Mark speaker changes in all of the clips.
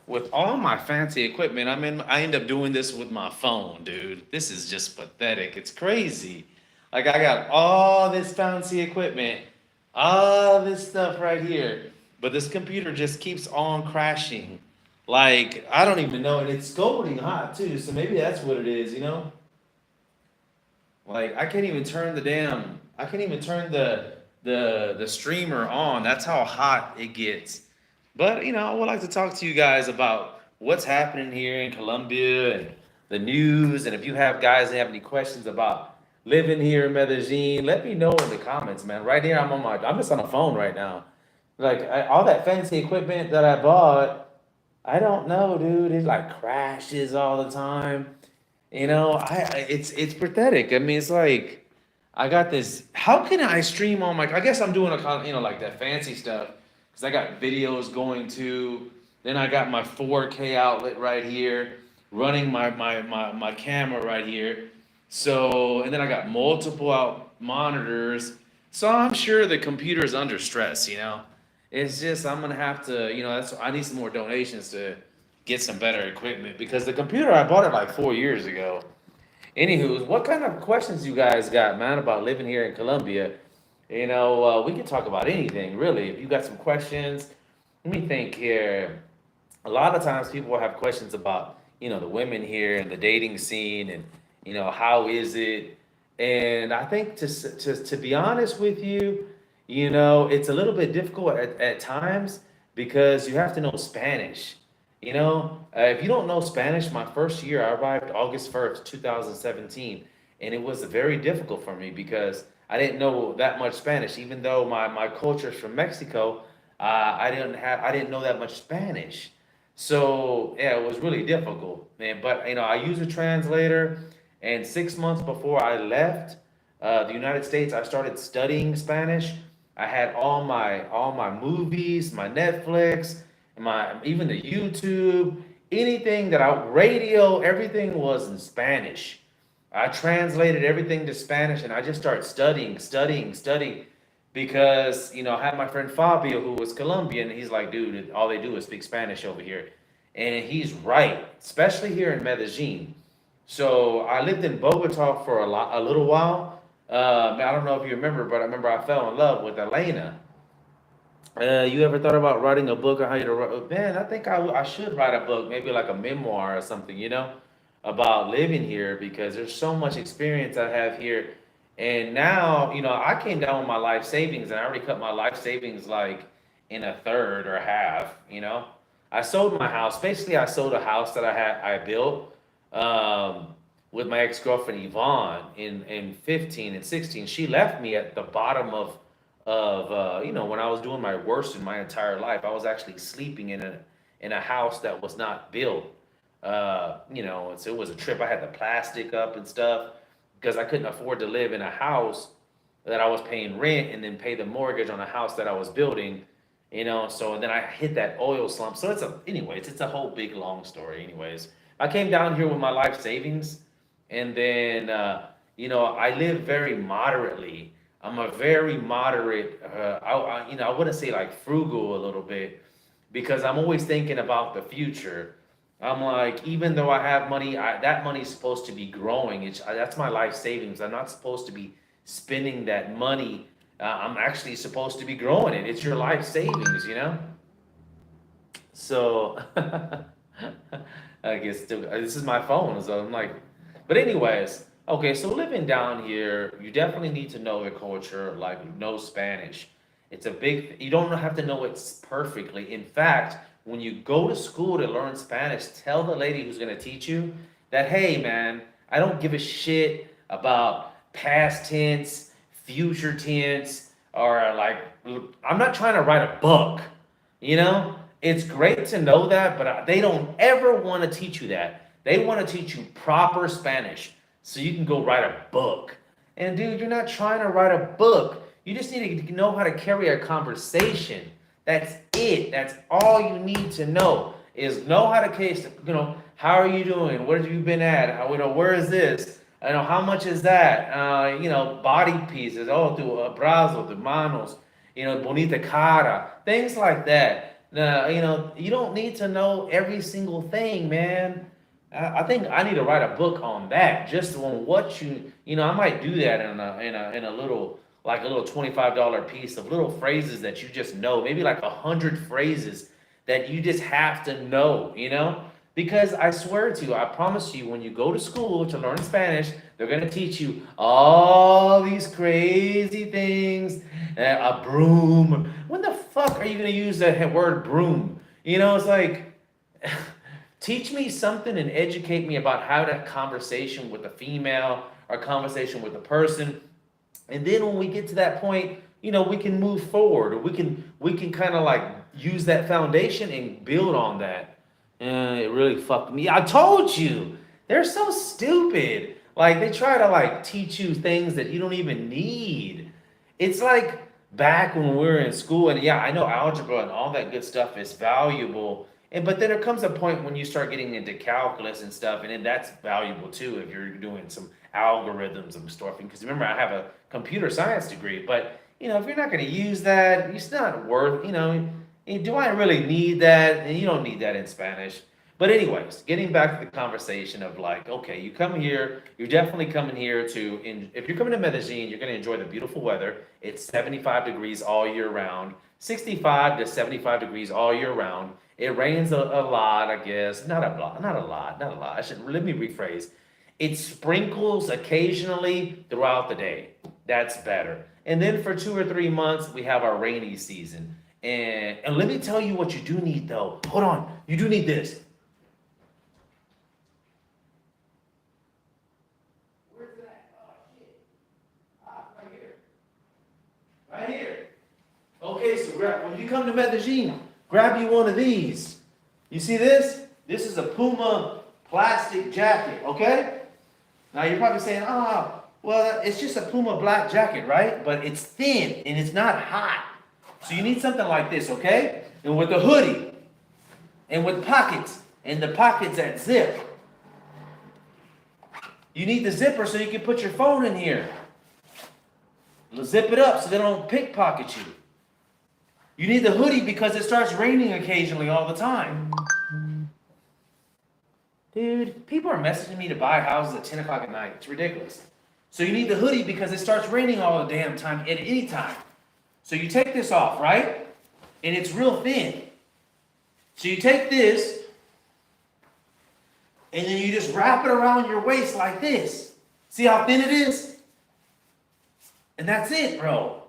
Speaker 1: with all my fancy equipment, I end up doing this with my phone, dude. This is just pathetic. It's crazy. Like I got all this fancy equipment, all this stuff right here, but this computer just keeps on crashing. Like I don't even know, and it's scolding hot too. So maybe that's what it is, you know? Like I can't even turn the streamer on. That's how hot it gets. But I would like to talk to you guys about what's happening here in Colombia and the news. And if you have guys that have any questions about living here in Medellin, let me know in the comments, man. Right here, I'm just on the phone right now. Like all that fancy equipment that I bought, I don't know, dude. It like crashes all the time. It's pathetic. I mean, it's like I got this. How can I stream on my? I guess I'm doing like that fancy stuff because I got videos going to. Then I got my 4K outlet right here, running my camera right here. So and then I got multiple out monitors. So I'm sure the computer is under stress. It's just I'm gonna have to. That's I need some more donations to get some better equipment because the computer I bought it like 4 years ago. Anywho, what kind of questions you guys got, man, about living here in Colombia? We can talk about anything really. If you got some questions, let me think here. A lot of times people will have questions about the women here and the dating scene and how is it? And I think to be honest with you, it's a little bit difficult at times because you have to know Spanish. If you don't know Spanish, my first year, I arrived August 1st, 2017, and it was very difficult for me because I didn't know that much Spanish. Even though my culture is from Mexico, I didn't know that much Spanish. So yeah, it was really difficult, man. But I use a translator, and 6 months before I left the United States, I started studying Spanish. I had all my movies, my Netflix, my even the YouTube, anything that I radio, everything was in Spanish. I translated everything to Spanish and I just started studying because I had my friend Fabio who was Colombian. He's like, dude, all they do is speak Spanish over here, and he's right, especially here in Medellin. So I lived in Bogota for a little while. I don't know if you remember, but I remember I fell in love with Elena. You ever thought about writing a book on how to write? Man, I think I should write a book, maybe like a memoir or something, about living here because there's so much experience I have here. And now, I came down with my life savings and I already cut my life savings like in a third or half. I sold my house. Basically, I sold a house that I built with my ex-girlfriend Yvonne in 15 and 16. She left me at the bottom of when I was doing my worst in my entire life. I was actually sleeping in a house that was not built. It was a trip. I had the plastic up and stuff because I couldn't afford to live in a house that I was paying rent and then pay the mortgage on a house that I was building. So and then I hit that oil slump. So it's a whole big long story. Anyways, I came down here with my life savings, and then I live very moderately. I'm a very moderate. I wouldn't say like frugal a little bit because I'm always thinking about the future. I'm like, even though I have money, that money is supposed to be growing. That's my life savings. I'm not supposed to be spending that money. I'm actually supposed to be growing it. It's your life savings. So I guess this is my phone, so I'm like, but anyways, okay. So living down here, you definitely need to know the culture, like know Spanish. It's a big. You don't have to know it perfectly. In fact, when you go to school to learn Spanish, tell the lady who's gonna teach you that, hey man, I don't give a shit about past tense, future tense, or like I'm not trying to write a book. It's great to know that, but they don't ever want to teach you that. They want to teach you proper Spanish so you can go write a book. And dude, you're not trying to write a book. You just need to know how to carry a conversation. That's it. That's all you need to know is know how to case. How are you doing? Where have you been at? Where is this? How much is that? Body pieces. Oh, tu brazo, tu manos. Bonita cara. Things like that. Now, you don't need to know every single thing, man. I think I need to write a book on that, just on what I might do that in a little, like a little $25 piece of little phrases that you just know, maybe like 100 phrases that you just have to know. Because I swear to you, I promise you, when you go to school to learn Spanish, they're gonna teach you all these crazy things. A broom. When the fuck are you gonna use that word broom? It's like, teach me something and educate me about how to conversation with a female or conversation with a person. And then when we get to that point, we can move forward, or we can kind of like use that foundation and build on that. And it really fucked me. I told you, they're so stupid. Like they try to like teach you things that you don't even need. It's like back when we were in school, and yeah, I know algebra and all that good stuff is valuable. But then there comes a point when you start getting into calculus and stuff, and then that's valuable too if you're doing some algorithms and stuff. Because remember, I have a computer science degree, but if you're not going to use that, it's not worth. Do I really need that? And you don't need that in Spanish. But anyways, getting back to the conversation of like, okay, you come here, you're definitely coming here if you're coming to Medellin, you're going to enjoy the beautiful weather. It's 75 degrees all year round, 65 to 75 degrees all year round. It rains a lot, I guess. Not a lot, not a lot, not a lot. Let me rephrase. It sprinkles occasionally throughout the day. That's better. And then for 2 or 3 months, we have our rainy season. And let me tell you what you do need though. Hold on. You do need this. Where's that? Oh shit. Right here. Right here. Okay, so when you come to Medellin, grab you one of these. You see this? This is a Puma plastic jacket, okay? Now you're probably saying, well, it's just a Puma black jacket, right? But it's thin and it's not hot. So you need something like this, okay? And with a hoodie, and with pockets, and the pockets that zip. You need the zipper so you can put your phone in here. Zip it up so they don't pickpocket you. You need the hoodie because it starts raining occasionally all the time. Dude, people are messaging me to buy houses at 10 o'clock at night. It's ridiculous. So you need the hoodie because it starts raining all the damn time at any time. So you take this off, right? And it's real thin. So you take this, and then you just wrap it around your waist like this. See how thin it is? And that's it, bro.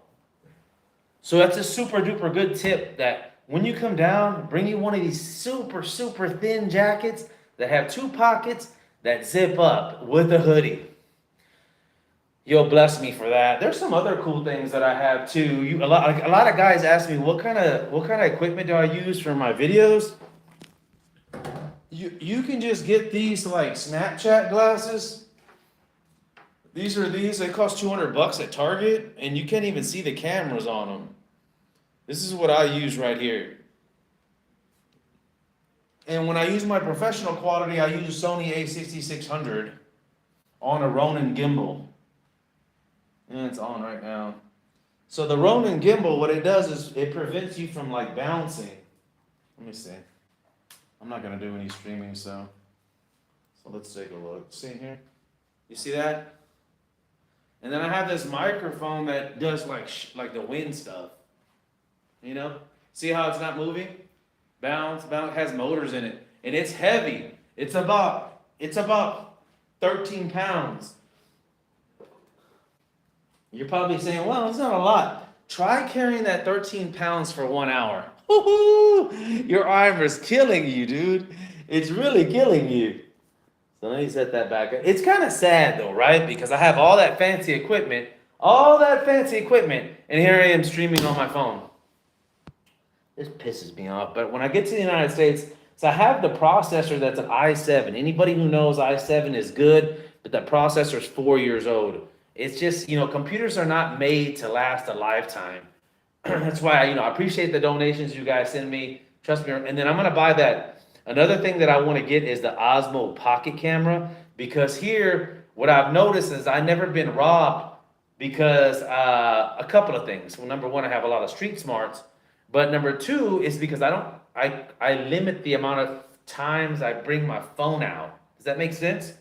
Speaker 1: So that's a super duper good tip that when you come down, bring you one of these super, super thin jackets that have 2 pockets that zip up with a hoodie. You'll bless me for that. There's some other cool things that I have too. A lot of guys ask me what kind of equipment do I use for my videos. You can just get these like Snapchat glasses. They cost $200 at Target, and you can't even see the cameras on them. This is what I use right here. And when I use my professional quality, I use a Sony A6600 on a Ronin gimbal. And it's on right now. So the Ronin gimbal, what it does is it prevents you from like bouncing. Let me see. I'm not gonna do any streaming, so let's take a look. See here? You see that? And then I have this microphone that does like the wind stuff. See how it's not moving? Bounce, has motors in it. And it's heavy. It's about 13 pounds. You're probably saying, well, it's not a lot. Try carrying that 13 pounds for 1 hour. Woo-hoo! Your arm is killing you, dude. It's really killing you. So let me set that back up. It's kind of sad though, right? Because I have all that fancy equipment, and here I am streaming on my phone. This pisses me off. But when I get to the United States, so I have the processor that's an i7. Anybody who knows i7 is good, but that processor is 4 years old. It's just, computers are not made to last a lifetime. That's why I appreciate the donations you guys send me. Trust me. And then I'm going to buy that. Another thing that I want to get is the Osmo Pocket camera, because here, what I've noticed is I've never been robbed because a couple of things. Well, number one, I have a lot of street smarts, But number two is because I limit the amount of times I bring my phone out. Does that make sense?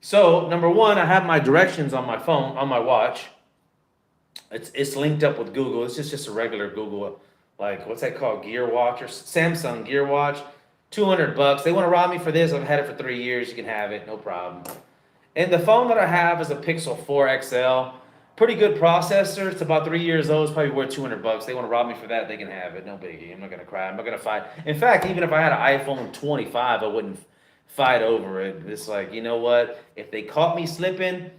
Speaker 1: So number one, I have my directions on my phone, on my watch. It's linked up with Google. It's just a regular Google, like what's that called? Gear Watch or Samsung Gear Watch. $200. They want to rob me for this. I've had it for 3 years. You can have it, no problem. And the phone that I have is a Pixel 4 XL. Pretty good processor. It's about 3 years old. It's probably worth $200. They want to rob me for that. They can have it. No biggie. I'm not gonna cry. I'm not gonna fight. In fact, even if I had an iPhone 25, I wouldn't fight over it. It's like, you know what? If they caught me slipping,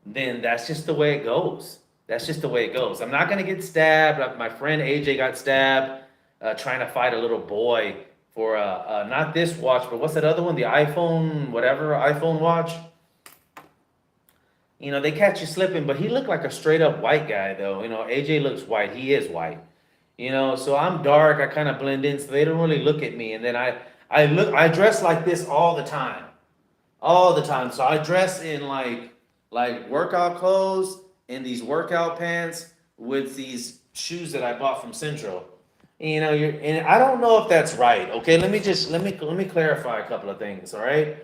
Speaker 1: then that's just the way it goes. That's just the way it goes. I'm not gonna get stabbed. My friend AJ got stabbed trying to fight a little boy for not this watch, but what's that other one? The iPhone, whatever iPhone watch. You know, they catch you slipping, but he looked like a straight up white guy though. You know, AJ looks white. He is white. You know, so I'm dark. I kind of blend in, so they don't really look at me. And then I dress like this all the time, all the time. So I dress in like workout clothes and these workout pants with these shoes that I bought from Central. You know, and I don't know if that's right. Okay, let me clarify a couple of things. All right.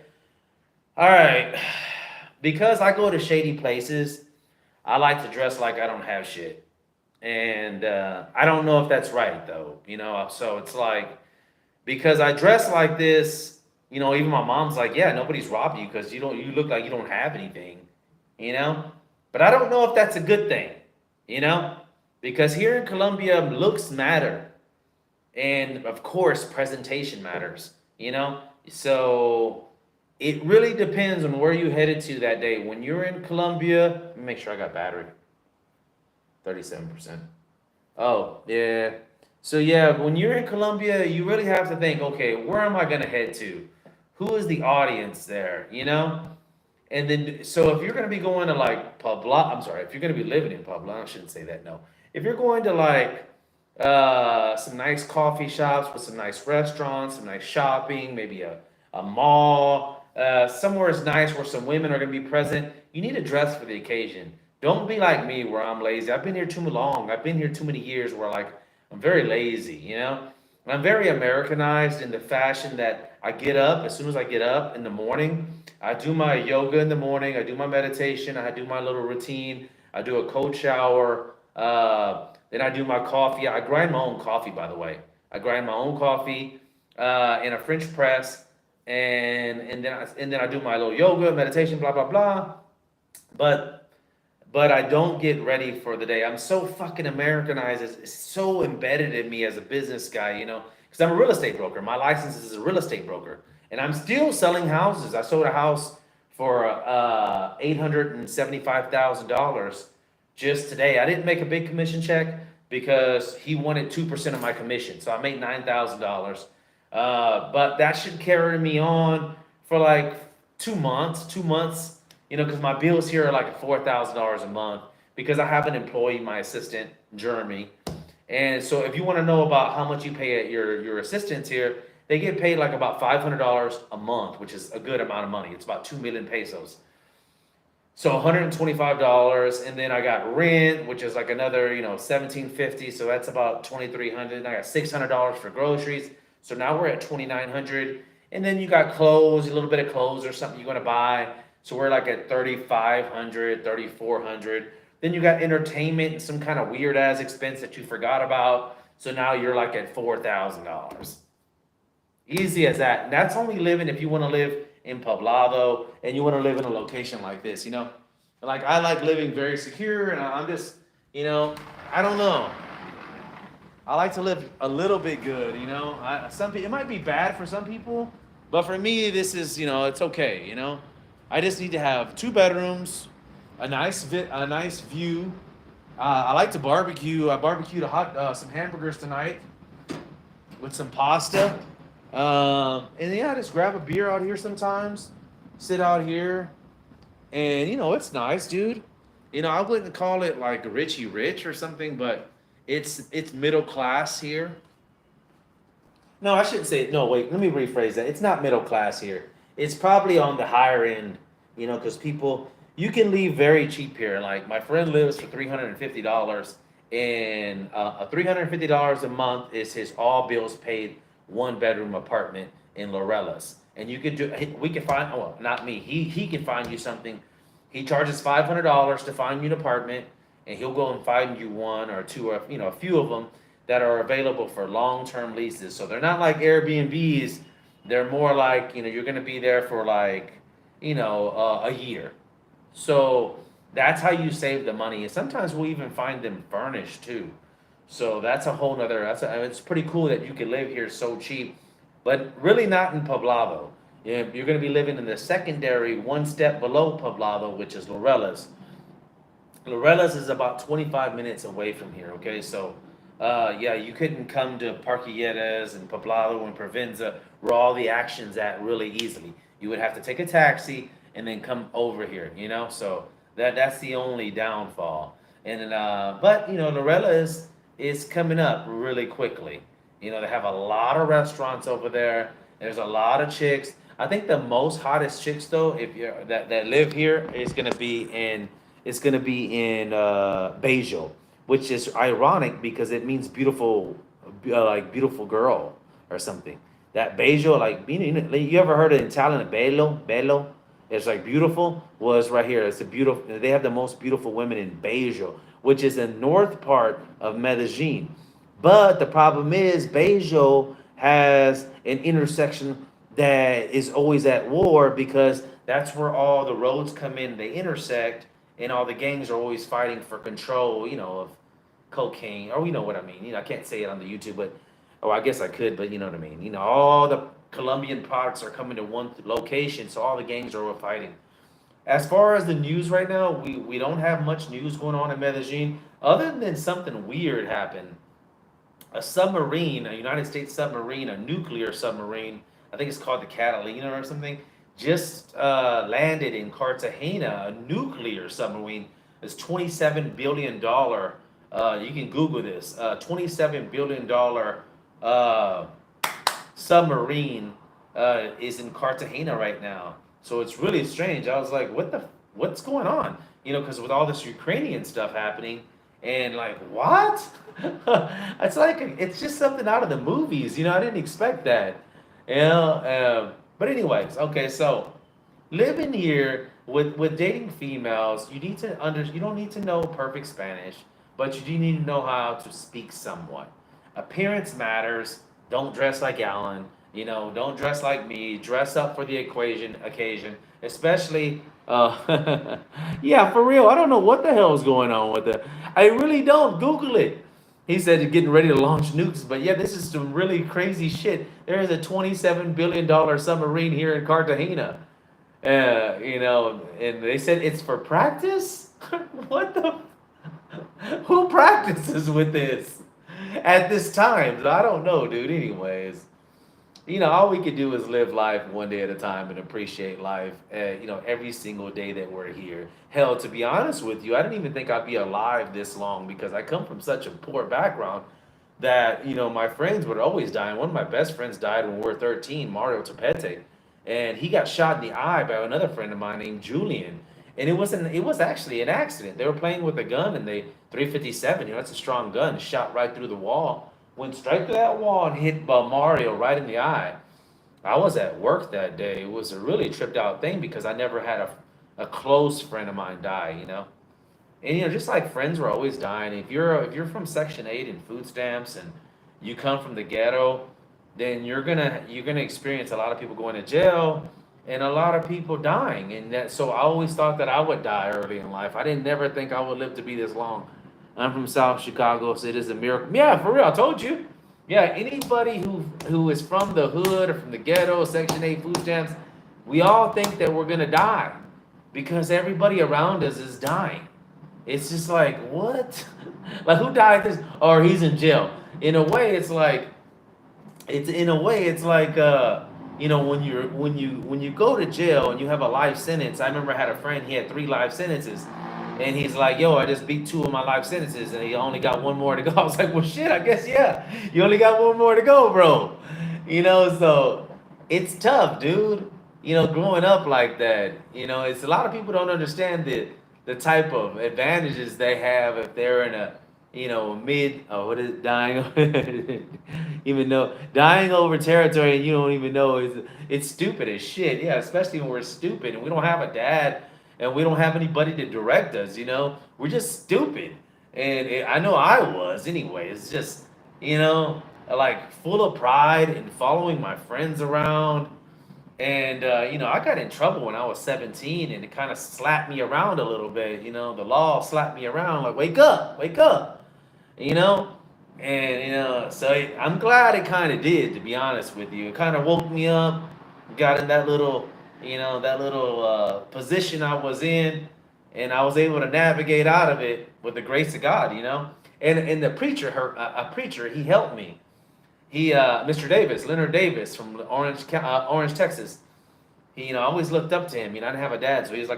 Speaker 1: Because I go to shady places, I like to dress like I don't have shit. And I don't know if that's right though, you know. So it's like because I dress like this, you know, even my mom's like, yeah, nobody's robbed you because you look like you don't have anything, you know. But I don't know if that's a good thing, you know, because here in Colombia, looks matter, and of course, presentation matters, you know. So it really depends on where you headed to that day. When you're in Colombia, let me make sure I got battery. 37%. Oh, yeah. So yeah, when you're in Colombia, you really have to think, okay, where am I gonna head to? Who is the audience there, you know? And then so if you're gonna be going to like Pabla, I'm sorry, if you're gonna be living in Pabla, I shouldn't say that, no. If you're going to like some nice coffee shops with some nice restaurants, some nice shopping, maybe a mall, somewhere is nice where some women are gonna be present, you need to dress for the occasion. Don't be like me where I'm lazy. I've been here too long. I've been here too many years where like I'm very lazy, you know? And I'm very Americanized in the fashion that I get up, as soon as I get up in the morning, I do my yoga in the morning, I do my meditation, I do my little routine, I do a cold shower, then I do my coffee. I grind my own coffee, by the way. I grind my own coffee in a French press, and then I do my little yoga, meditation, blah blah blah. But I don't get ready for the day. I'm so fucking Americanized. It's so embedded in me as a business guy, you know, because I'm a real estate broker. My license is a real estate broker, and I'm still selling houses. I sold a house for $875,000 just today. I didn't make a big commission check because he wanted 2% of my commission, so I made $9,000. But that should carry me on for like 2 months. 2 months, you know, because my bills here are like $4,000 a month because I have an employee, my assistant, Jeremy. And so if you want to know about how much you pay at your assistants here, they get paid like about $500 a month, which is a good amount of money. It's about 2 million pesos. So $125, and then I got rent, which is like another, you know, 1750. So that's about 2,300. I got $600 for groceries. So now we're at 2,900. And then you got clothes, a little bit of clothes or something you want to buy. So we're like at 3,500, 3,400. Then you got entertainment and some kind of weird ass expense that you forgot about. So now you're like at $4,000. Easy as that. And that's only living if you want to live in Poblado and you want to live in a location like this, you know? Like I like living very secure, and I'm just, you know, I don't know. I like to live a little bit good, you know. Some people, it might be bad for some people, but for me, this is, you know, it's okay, you know. I just need to have 2 bedrooms, a nice view. I like to barbecue. I barbecued some hamburgers tonight with some pasta. And yeah, just grab a beer out here sometimes, sit out here, and you know, it's nice, dude. You know, I wouldn't call it like Richie Rich or something, but it's middle class here. No, I shouldn't say it. No, wait, let me rephrase that. It's not middle class here. It's probably on the higher end, you know, because people, you can leave very cheap here. Like my friend lives for $350, and $350 a month is his all bills paid 1 bedroom apartment in Lorella's. And you could do, we can find, well, not me, he can find you something. He charges $500 to find you an apartment, and he'll go and find you one or two, or a few of them that are available for long-term leases. So they're not like Airbnbs. They're more like, you're gonna be there for like, a year. So that's how you save the money. And sometimes we'll even find them furnished too. So that's a whole nother. It's pretty cool that you can live here so cheap, but really not in Poblado. You're going to be living in the secondary, one step below Poblado, which is Lorella's. Lorella's is about 25 minutes away from here. Okay, so yeah, you couldn't come to Parquilleras and Poblado and Provenza, where all the action's at, really easily. You would have to take a taxi and then come over here. So that's the only downfall. And then, but Lorella is coming up really quickly. They have a lot of restaurants over there. There's a lot of chicks. I think the most hottest chicks though, if you're that live here, is gonna be in Basel, which is ironic because it means beautiful, like beautiful girl or something. That Basel, like you ever heard of Italian bello? It's like beautiful. Well, it's right here. It's a beautiful. They have the most beautiful women in Basel, which is the north part of Medellin. But the problem is Basel has an intersection that is always at war because that's where all the roads come in. They intersect, and all the gangs are always fighting for control. Of cocaine, or what I mean. I can't say it on the YouTube, but I guess I could, but you know what I mean. All the Colombian products are coming to one location, so all the gangs are fighting. As far as the news right now, we don't have much news going on in Medellin, other than something weird happened. A submarine, a United States submarine, a nuclear submarine, I think it's called the Catalina or something, just landed in Cartagena. A nuclear submarine is $27 billion. You can Google this. $27 billion submarine is in Cartagena right now. So it's really strange. I was like, what's going on? Because with all this Ukrainian stuff happening, and like, what? It's just something out of the movies. I didn't expect that. But anyways, okay, so living here with dating females, you don't need to know perfect Spanish, but you do need to know how to speak somewhat. Appearance matters. Don't dress like Alan. Don't dress like me. Dress up for the occasion, especially. Yeah, for real. I don't know what the hell is going on with it. I really don't. Google it. He said he's getting ready to launch nukes, but yeah, this is some really crazy shit. There is a $27 billion submarine here in Cartagena. And they said it's for practice. What the? Who practices with this at this time? I don't know, dude. Anyways, all we can do is live life one day at a time and appreciate life, every single day that we're here. Hell, to be honest with you, I didn't even think I'd be alive this long because I come from such a poor background that, my friends would always die. And one of my best friends died when we were 13, Mario Topete. And he got shot in the eye by another friend of mine named Julian. And it was actually an accident. They were playing with a gun and 357, it's a strong gun, shot right through the wall. Went straight through that wall and hit Mario right in the eye. I was at work that day. It was a really tripped out thing because I never had a close friend of mine die. And just like friends were always dying. If you're from Section 8 and food stamps and you come from the ghetto, then you're gonna experience a lot of people going to jail and a lot of people dying. So I always thought that I would die early in life. I didn't never think I would live to be this long. I'm from South Chicago, so it is a miracle. Yeah, for real, I told you. Yeah, anybody who is from the hood or from the ghetto, Section 8 food stamps, we all think that we're gonna die because everybody around us is dying. It's just like, what? Like, who died this? Or he's in jail. In a way, it's like, when you go to jail and you have a life sentence. I remember I had a friend, he had 3 life sentences. And he's like, yo, I just beat 2 of my life sentences and he only got 1 more to go. I was like, well, shit, I guess, yeah. You only got 1 more to go, bro. So it's tough, dude. Growing up like that, it's a lot of people don't understand the type of advantages they have if they're in what is it, dying, even though dying over territory and you don't even know it's stupid as shit. Yeah, especially when we're stupid and we don't have a dad and we don't have anybody to direct us. We're just stupid, and I know I was anyway. It's just you know like full of pride and following my friends around. And I got in trouble when I was 17, and it kind of slapped me around a little bit. The law slapped me around like, wake up, you know? And, so I'm glad it kind of did, to be honest with you. It kind of woke me up, got in that little position I was in, and I was able to navigate out of it with the grace of God. And the preacher, a preacher, he helped me. Mr. Davis, Leonard Davis from Orange, Texas. I always looked up to him. I didn't have a dad, so he was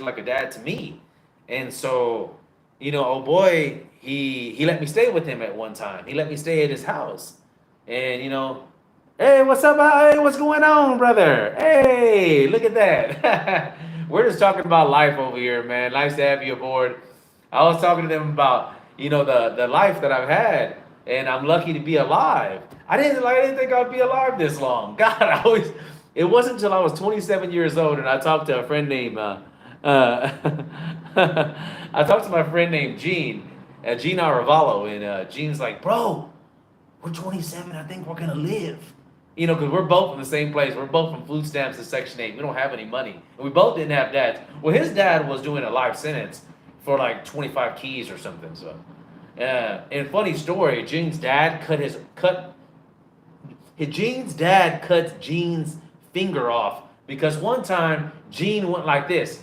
Speaker 1: like a dad to me. And so, oh boy, he let me stay with him at one time. He let me stay at his house, and hey, what's up? Hey, what's going on, brother? Hey, look at that. We're just talking about life over here, man. Nice to have you aboard. I was talking to them about the life that I've had, and I'm lucky to be alive. I didn't think I'd be alive this long. God, it wasn't until I was 27 years old, and I talked to a friend named uh, I talked to my friend named Gene, Gene Aravallo, and Gene's like, bro, we're 27. I think we're gonna live. Because we're both in the same place. We're both from food stamps and Section 8. We don't have any money. And we both didn't have dads. Well, his dad was doing a life sentence for like 25 keys or something. So, and funny story, Gene's dad cut Gene's finger off because one time Gene went like this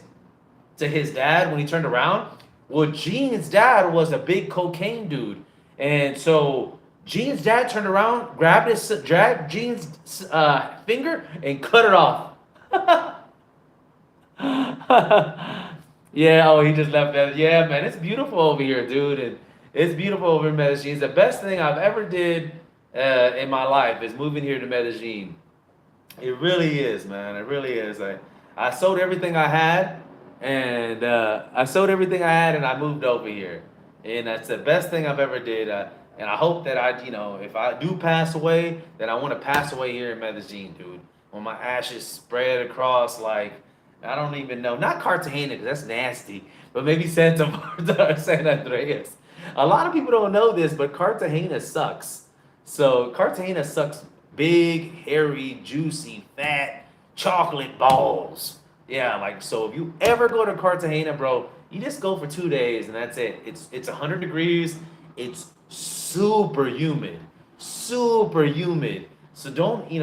Speaker 1: to his dad when he turned around. Well, Gene's dad was a big cocaine dude, and so Gene's dad turned around, dragged Gene's finger, and cut it off. Yeah, oh, he just left that. Yeah, man, it's beautiful over here, dude, and it's beautiful over in Medellin. It's the best thing I've ever did in my life is moving here to Medellin. It really is, man. It really is. I sold everything I had, and I moved over here, and that's the best thing I've ever did. And I hope that if I do pass away, that I want to pass away here in Medellin, dude. When my ashes spread across, like I don't even know, not Cartagena, 'cause that's nasty, but maybe Santa Marta or San Andreas. A lot of people don't know this, but Cartagena sucks. So Cartagena sucks big, hairy, juicy, fat chocolate balls. Yeah, like so if you ever go to Cartagena, bro, you just go for 2 days and that's it. It's 100 degrees. It's super humid. Super humid. So don't, he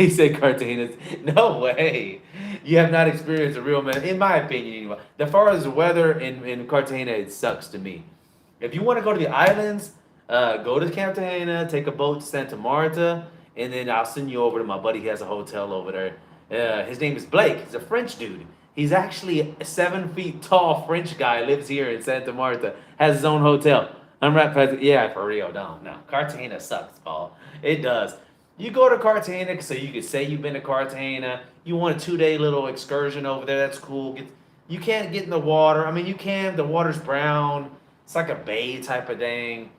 Speaker 1: said Cartagena's. No way. You have not experienced a real man, in my opinion, anyway. As far as the weather in Cartagena, it sucks to me. If you want to go to the islands, go to Cartagena, take a boat to Santa Marta, and then I'll send you over to my buddy. He has a hotel over there. His name is Blake. He's a French dude. He's actually a 7 feet tall French guy. Lives here in Santa Marta. Has his own hotel. I'm right. Yeah, for real. No. Cartagena sucks, Paul. It does. You go to Cartagena so you can say you've been to Cartagena. You want a 2 day little excursion over there. That's cool. You can't get in the water. I mean, you can. The water's brown. It's like a bay type of thing.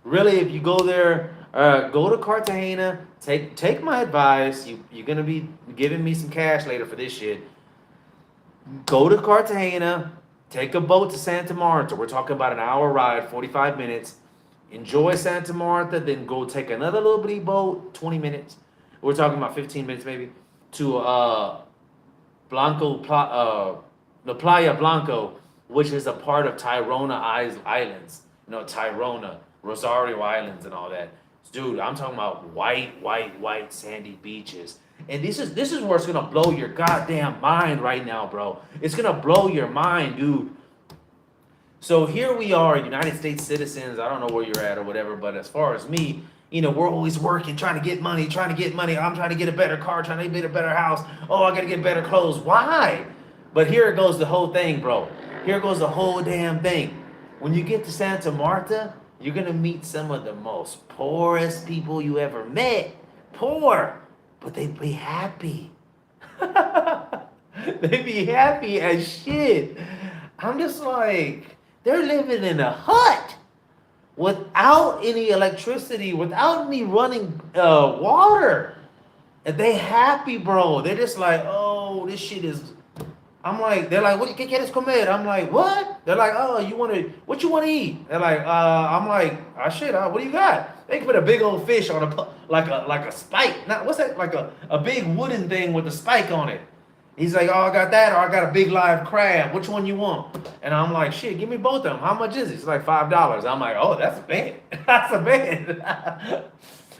Speaker 1: Really, if you go there, go to Cartagena. Take my advice. You're gonna be giving me some cash later for this shit. Go to Cartagena. Take a boat to Santa Marta. We're talking about an hour ride, 45 minutes. Enjoy Santa Marta, then go take another little bitty boat, 20 minutes. We're talking about 15 minutes maybe, to the Playa Blanco, which is a part of Tirona Islands. Tirona, Rosario Islands and all that. Dude, I'm talking about white sandy beaches. And this is where it's gonna blow your goddamn mind right now, bro. It's gonna blow your mind, dude. So here we are, United States citizens. I don't know where you're at or whatever, but as far as me, we're always working, trying to get money. I'm trying to get a better car, trying to get a better house. Oh, I gotta get better clothes. Why? But here goes the whole thing, bro. Here goes the whole damn thing. When you get to Santa Marta, you're gonna meet some of the most poorest people you ever met. Poor, but they'd be happy. They'd be happy as shit. I'm just like, They're living in a hut without any electricity, without any running water. And they happy, bro. They're just like, oh, this shit is. I'm like, they're like, what? ¿Qué quieres comer? I'm like, what? They're like, oh, what you want to eat? They're like, I'm like, shit, what do you got? They put a big old fish on like a spike. Not what's that? Like a big wooden thing with a spike on it. He's like, oh, I got that, or I got a big live crab. Which one you want? And I'm like, shit, give me both of them. How much is it? It's like $5. I'm like, oh, that's a bed. That's a bed.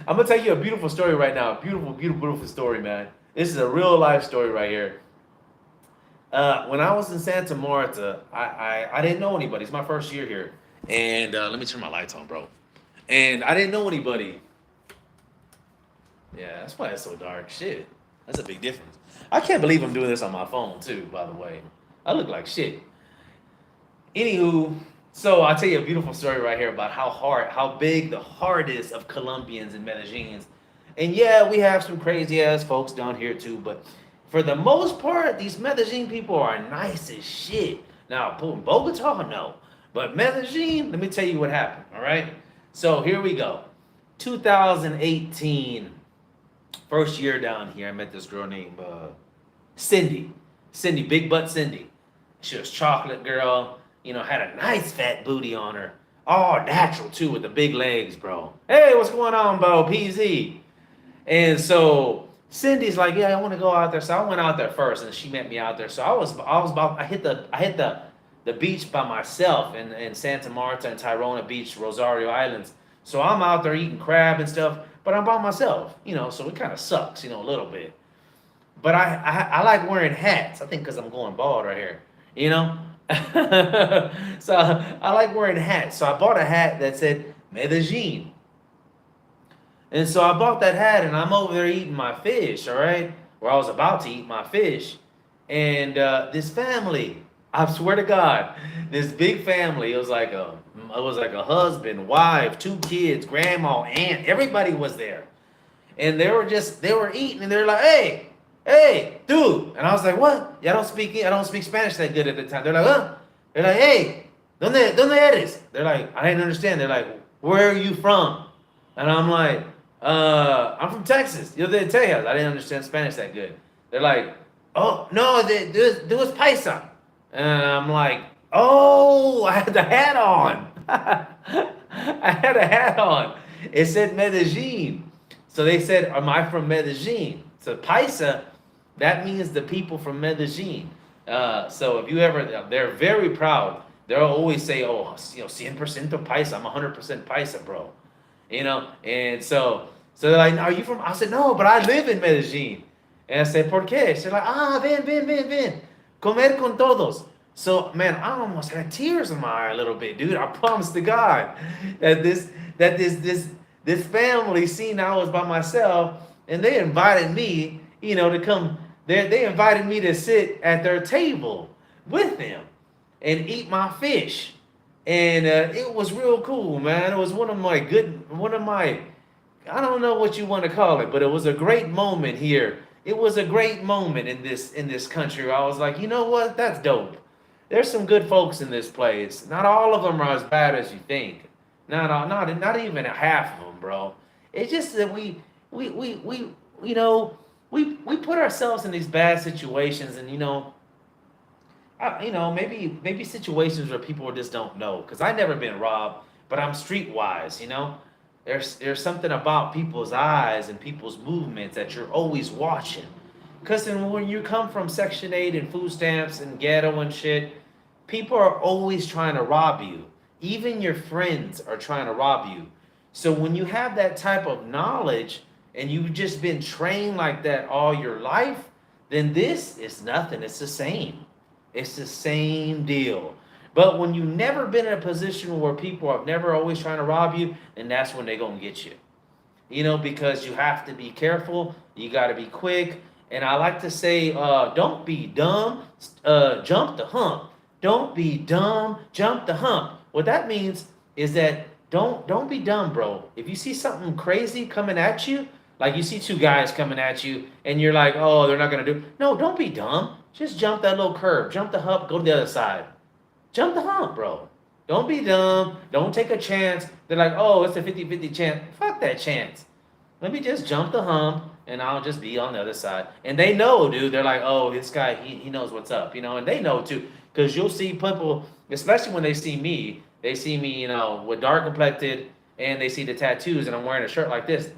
Speaker 1: I'm gonna tell you a beautiful story right now. Beautiful, beautiful, beautiful story, man. This is a real life story right here. When I was in Santa Marta, I didn't know anybody. It's my first year here, and let me turn my lights on, bro. And I didn't know anybody. Yeah, that's why it's so dark. Shit, that's a big difference. I can't believe I'm doing this on my phone too. By the way, I look like shit. Anywho, so I'll tell you a beautiful story right here about how big the heart is of Colombians and Medellins. And yeah, we have some crazy ass folks down here too, but for the most part, these Medellin people are nice as shit. Now, Bogota, no. But Medellin, let me tell you what happened, all right? So here we go. 2018, first year down here, I met this girl named Cindy. Cindy, big butt Cindy. She was chocolate girl, had a nice fat booty on her. All natural too, with the big legs, bro. Hey, what's going on, bro? PZ. And so Cindy's like, yeah, I want to go out there. So I went out there first, and she met me out there. So I hit the beach by myself in Santa Marta and Tirona Beach, Rosario Islands. So I'm out there eating crab and stuff, but I'm by myself, so it kind of sucks, a little bit. But I like wearing hats. I think because I'm going bald right here, So I like wearing hats. So I bought a hat that said Medellin. And so I bought that hat, and I'm over there eating my fish, all right? Or I was about to eat my fish. And this family, I swear to God, this big family, it was like a husband, wife, 2 kids, grandma, aunt, everybody was there. And they were eating, and they're like, hey, dude. And I was like, what? I don't speak Spanish that good at the time. They're like, huh? They're like, hey, ¿dónde eres? They're like, I didn't understand. They're like, where are you from? And I'm like, I'm from Texas. Yo de Texas. I didn't understand Spanish that good. They're like, oh, no, do was paisa. And I'm like, oh, I had the hat on. I had a hat on. It said Medellin. So they said, am I from Medellin? So paisa, that means the people from Medellin. So if you ever, they're very proud. They'll always say, oh, 100% paisa. I'm 100% paisa, bro. And so they're like, are you from? I said, no, but I live in Medellin. And I said, ¿por qué? She's like, ven, comer con todos. So, man, I almost had tears in my eye a little bit, dude. I promise to God that this family seen I was by myself, and they invited me, to come. They invited me to sit at their table with them and eat my fish. And it was real cool, man. It was one of my, I don't know what you want to call it, but it was a great moment here. It was a great moment in this country where I was like, you know what? That's dope. There's some good folks in this place. Not all of them are as bad as you think. Not even a half of them, bro. It's just that we put ourselves in these bad situations, and maybe situations where people just don't know. Because I've never been robbed, but I'm streetwise, There's something about people's eyes and people's movements that you're always watching. Because when you come from Section 8 and food stamps and ghetto and shit, people are always trying to rob you. Even your friends are trying to rob you. So when you have that type of knowledge and you've just been trained like that all your life, then this is nothing. It's the same. It's the same deal. But when you've never been in a position where people are never always trying to rob you, then that's when they're going to get you. Because you have to be careful. You got to be quick. And I like to say, don't be dumb, jump the hump. Don't be dumb, jump the hump. What that means is that don't be dumb, bro. If you see something crazy coming at you, like you see 2 guys coming at you, and you're like, oh, they're not going to do. No, don't be dumb. Just jump that little curb. Jump the hump, go to the other side. Jump the hump, bro. Don't be dumb. Don't take a chance. They're like, oh, it's a 50-50 chance. Fuck that chance. Let me just jump the hump and I'll just be on the other side. And they know, dude. They're like, oh, this guy, he knows what's up, and they know too. Because you'll see people, especially when they see me, with dark complected and they see the tattoos and I'm wearing a shirt like this.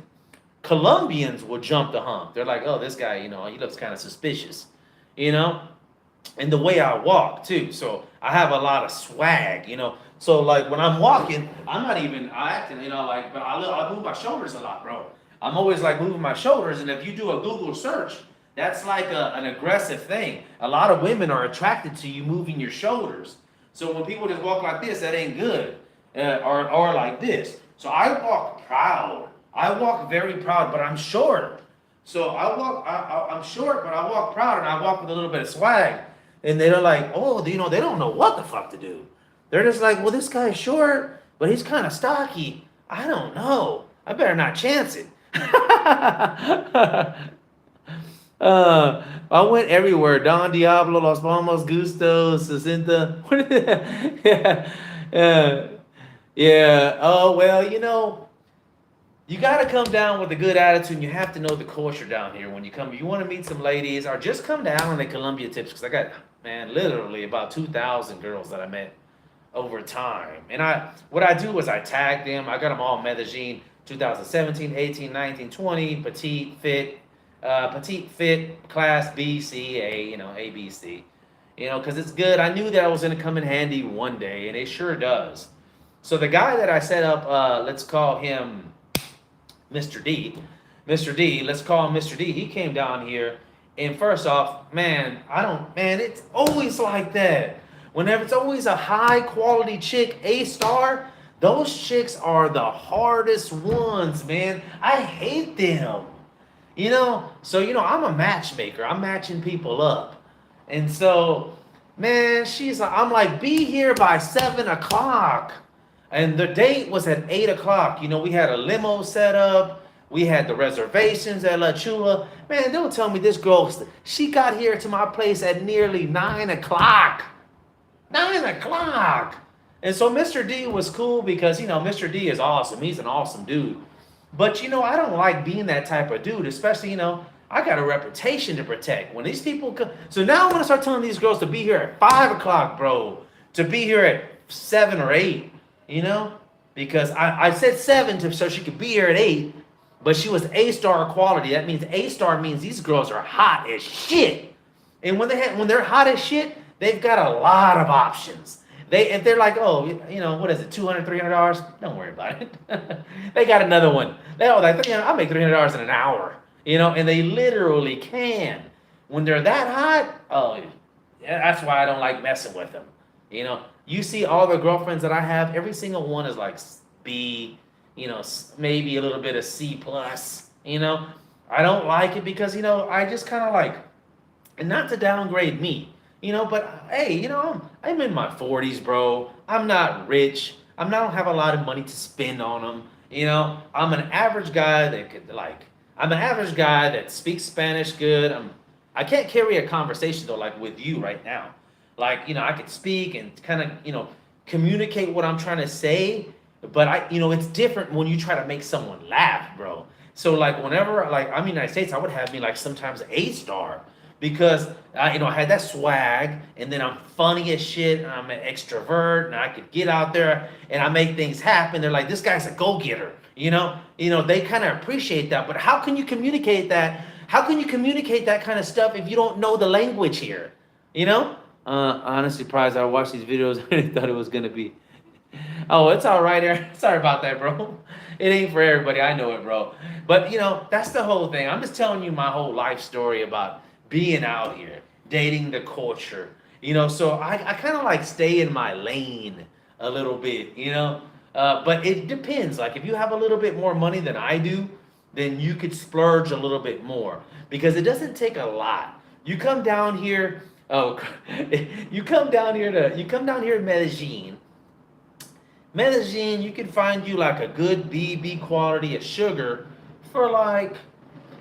Speaker 1: Colombians will jump the hump. They're like, oh, this guy, he looks kind of suspicious, you know? And the way I walk too. So I have a lot of swag. So like when I'm walking, I'm not even acting, but I move my shoulders a lot, bro. I'm always like moving my shoulders, and if you do a Google search, that's like an aggressive thing. A lot of women are attracted to you moving your shoulders. So when people just walk like this, that ain't good, or like this. So I walk proud. I walk very proud, but I'm short. So I'm short, but I walk proud, and I walk with a little bit of swag. And they're like, oh, they don't know what the fuck to do. They're just like, well, this guy's short, but he's kind of stocky. I don't know. I better not chance it. I went everywhere. Don Diablo, Los Palmas, Gusto, Jacinta. Yeah. Yeah. Oh, well, you got to come down with a good attitude, and you have to know the culture down here when you come. You want to meet some ladies, or just come down on the Colombia tips, because I got, man, literally about 2,000 girls that I met over time. And what I do is I tag them. I got them all Medellín, 2017, 18, 19, 20, petite fit, class B, C, A, A, B, C. Because it's good. I knew that I was going to come in handy one day, and it sure does. So the guy that I set up, let's call him Mr. D. Mr. D, let's call him Mr. D. He came down here, and first off, man, it's always like that. Whenever it's always a high quality chick, A-star, those chicks are the hardest ones, man. I hate them. So, I'm a matchmaker. I'm matching people up. And so, man, I'm like, be here by 7 o'clock. And the date was at 8 o'clock. We had a limo set up. We had the reservations at La Chula. Man, don't tell me this girl, she got here to my place at nearly 9 o'clock. 9 o'clock. And so Mr. D was cool because, Mr. D is awesome. He's an awesome dude. But, I don't like being that type of dude, especially, I got a reputation to protect. When these people come. So now I'm going to start telling these girls to be here at 5 o'clock, bro. To be here at 7 or 8. Because I said 7 so she could be here at 8, but she was A-star quality. That means A-star means these girls are hot as shit. And when they're hot as shit, they've got a lot of options. If they're like, oh, what is it, $200, $300? Don't worry about it. They got another one. They're like, I'll make $300 in an hour. And they literally can. When they're that hot, oh, yeah, that's why I don't like messing with them. You see all the girlfriends that I have, every single one is like B, maybe a little bit of C plus, I don't like it because, I just kind of like, and not to downgrade me, but hey, I'm in my 40s, bro. I'm not rich. I don't have a lot of money to spend on them. I'm an average guy I'm an average guy that speaks Spanish good. I can't carry a conversation though, like with you right now. Like, I could speak and kind of, communicate what I'm trying to say, but it's different when you try to make someone laugh, bro. So like whenever, like I'm in the United States, I would have me like sometimes A-star because, I had that swag and then I'm funny as shit and I'm an extrovert and I could get out there and I make things happen. They're like, this guy's a go-getter, they kind of appreciate that, but how can you communicate that? How can you communicate that kind of stuff if you don't know the language here, Honestly, surprised I watched these videos and thought it was going to be. Oh, it's all right, Aaron. Sorry about that, bro. It ain't for everybody. I know it, bro. But, that's the whole thing. I'm just telling you my whole life story about being out here, dating the culture. So I kind of like stay in my lane a little bit, But it depends. Like, if you have a little bit more money than I do, then you could splurge a little bit more. Because it doesn't take a lot. You come down here. Oh, you come down here to Medellín. Medellín, you can find you like a good BB quality of sugar for like,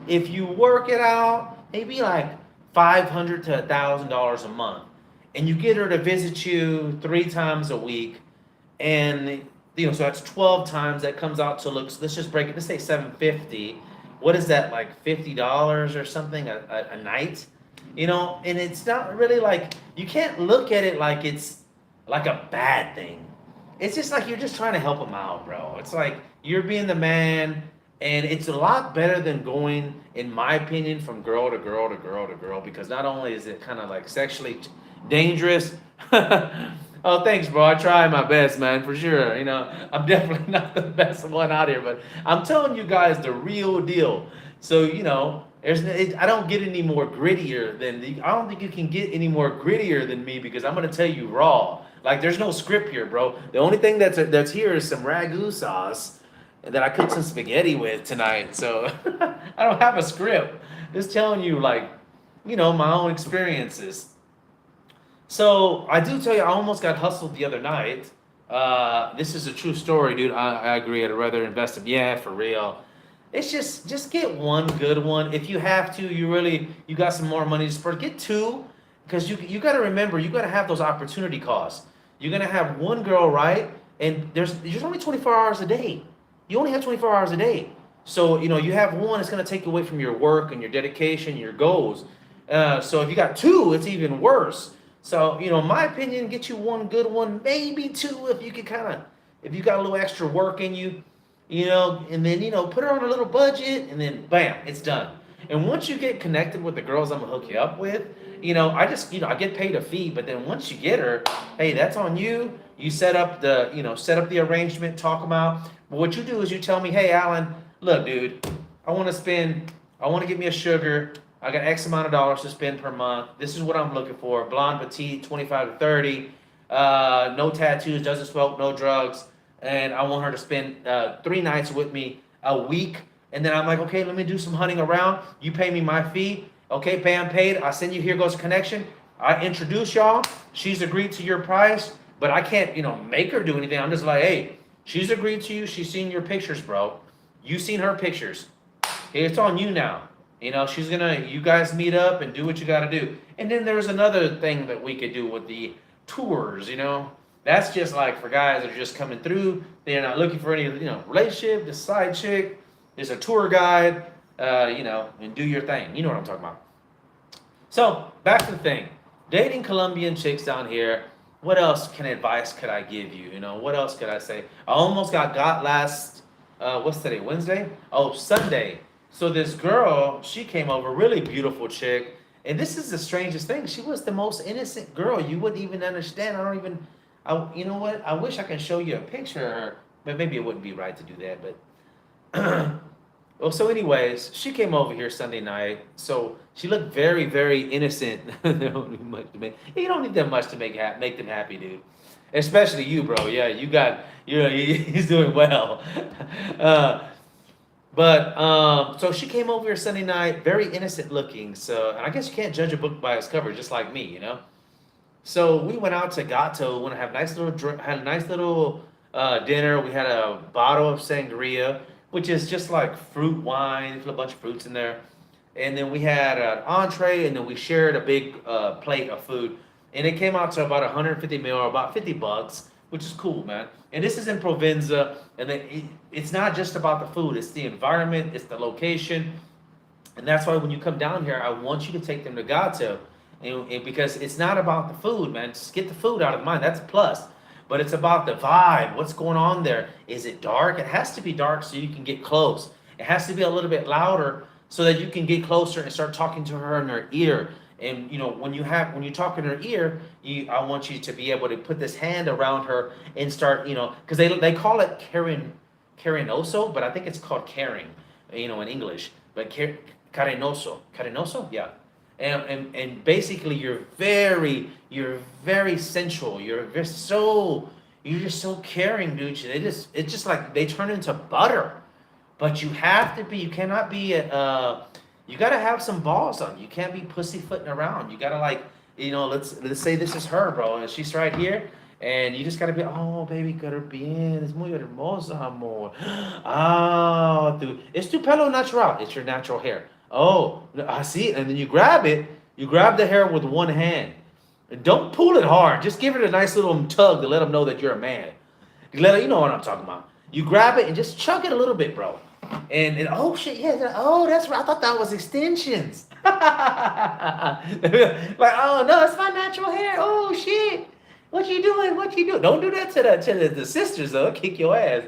Speaker 1: if you work it out, maybe like $500 to $1,000 a month, and you get her to visit you 3 times a week, and so that's 12 times. That comes out to let's just break it. Let's say 750. What is that, like $50 or something a night? And it's not really like, you can't look at it like it's like a bad thing. It's just like you're just trying to help them out, bro. It's like you're being the man, and it's a lot better than going, in my opinion, from girl to girl to girl to girl, because not only is it kind of like sexually dangerous. Oh, thanks, bro. I try my best, man, for sure. I'm definitely not the best one out here, but I'm telling you guys the real deal. So, I don't get any more grittier I don't think you can get any more grittier than me, because I'm gonna tell you raw. Like, there's no script here, bro. The only thing that's here is some ragu sauce that I cooked some spaghetti with tonight. So I don't have a script. Just telling you, like, my own experiences. So I do tell you, I almost got hustled the other night. This is a true story, dude. I agree. I'd rather invest in, yeah, for real. It's just get one good one. If you have to, you got some more money to spend, get two, because you got to remember, you got to have those opportunity costs. You're gonna have one girl, right? And there's only 24 hours a day. You only have 24 hours a day. So you have one, it's gonna take away from your work and your dedication, your goals. So if you got two, it's even worse. So, in my opinion, get you one good one, maybe two, if you can if you got a little extra work in you, and then, put her on a little budget, and then bam, it's done. And once you get connected with the girls I'm gonna hook you up with, I get paid a fee, but then once you get her, hey, that's on you. You set up the arrangement, talk them out. But what you do is you tell me, hey, Alan, look, dude, I want to get me a sugar. I got X amount of dollars to spend per month. This is what I'm looking for. Blonde, petite, 25 to 30. No tattoos, doesn't smoke, no drugs. And I want her to spend 3 nights with me a week. And then I'm like, okay, let me do some hunting around. You pay me my fee. Okay, bam, paid. I send you, here goes a connection. I introduce y'all. She's agreed to your price, but I can't, make her do anything. I'm just like, hey, she's agreed to you. She's seen your pictures, bro. You seen her pictures. Hey, it's on you now. You guys meet up and do what you got to do. And then there's another thing that we could do with the tours, That's just like for guys that are just coming through. They're not looking for any, relationship, just side chick. There's a tour guide, and do your thing. You know what I'm talking about. So, back to the thing. Dating Colombian chicks down here. What else advice could I give you? What else could I say? I almost got last, what's today, Wednesday? Oh, Sunday. So this girl, she came over, really beautiful chick. And this is the strangest thing. She was the most innocent girl. You wouldn't even understand. You know what? I wish I could show you a picture of her, but maybe it wouldn't be right to do that. But, well, so anyways, she came over here Sunday night. So she looked very, very innocent. You don't need that much to make them happy, dude. Especially you, bro. Yeah, he's doing well. So she came over here Sunday night, very innocent looking. So, and I guess you can't judge a book by its cover, just like me, So we went out to Gato. Went to have had a nice little dinner. We had a bottle of sangria, which is just like fruit wine, a bunch of fruits in there. And then we had an entree, and then we shared a big plate of food. And it came out to about 150 mil, or about $50, which is cool, man. And this is in Provenza, and it's not just about the food, it's the environment, it's the location. And that's why when you come down here, I want you to take them to Gato. And because it's not about the food, man. Just get the food out of the mind, that's a plus. But it's about the vibe, what's going on there. Is it dark? It has to be dark so you can get close. It has to be a little bit louder so that you can get closer and start talking to her in her ear. And when you talk in her ear, I want you to be able to put this hand around her and start, because they call it carinoso, but I think it's called caring, in English. But carinoso, yeah. And basically you're very sensual. You're just so caring, dude. It's just like they turn into butter. But you cannot be you gotta have some balls on you. You can't be pussyfooting around. You gotta let's say this is her, bro, and she's right here, and you just gotta be, oh, baby, cara bien, es muy hermosa, amor. Ah, es tu pelo natural. It's your natural hair. Oh, I see it. And then you grab the hair with one hand. Don't pull it hard. Just give it a nice little tug to let them know that you're a man. You let it, you know what I'm talking about. You grab it and just chug it a little bit, bro. And oh shit, yeah, oh that's right. I thought that was extensions. Like, oh no, it's my natural hair. Oh shit. What you doing? What you doing? Don't do that to the sisters though. Kick your ass.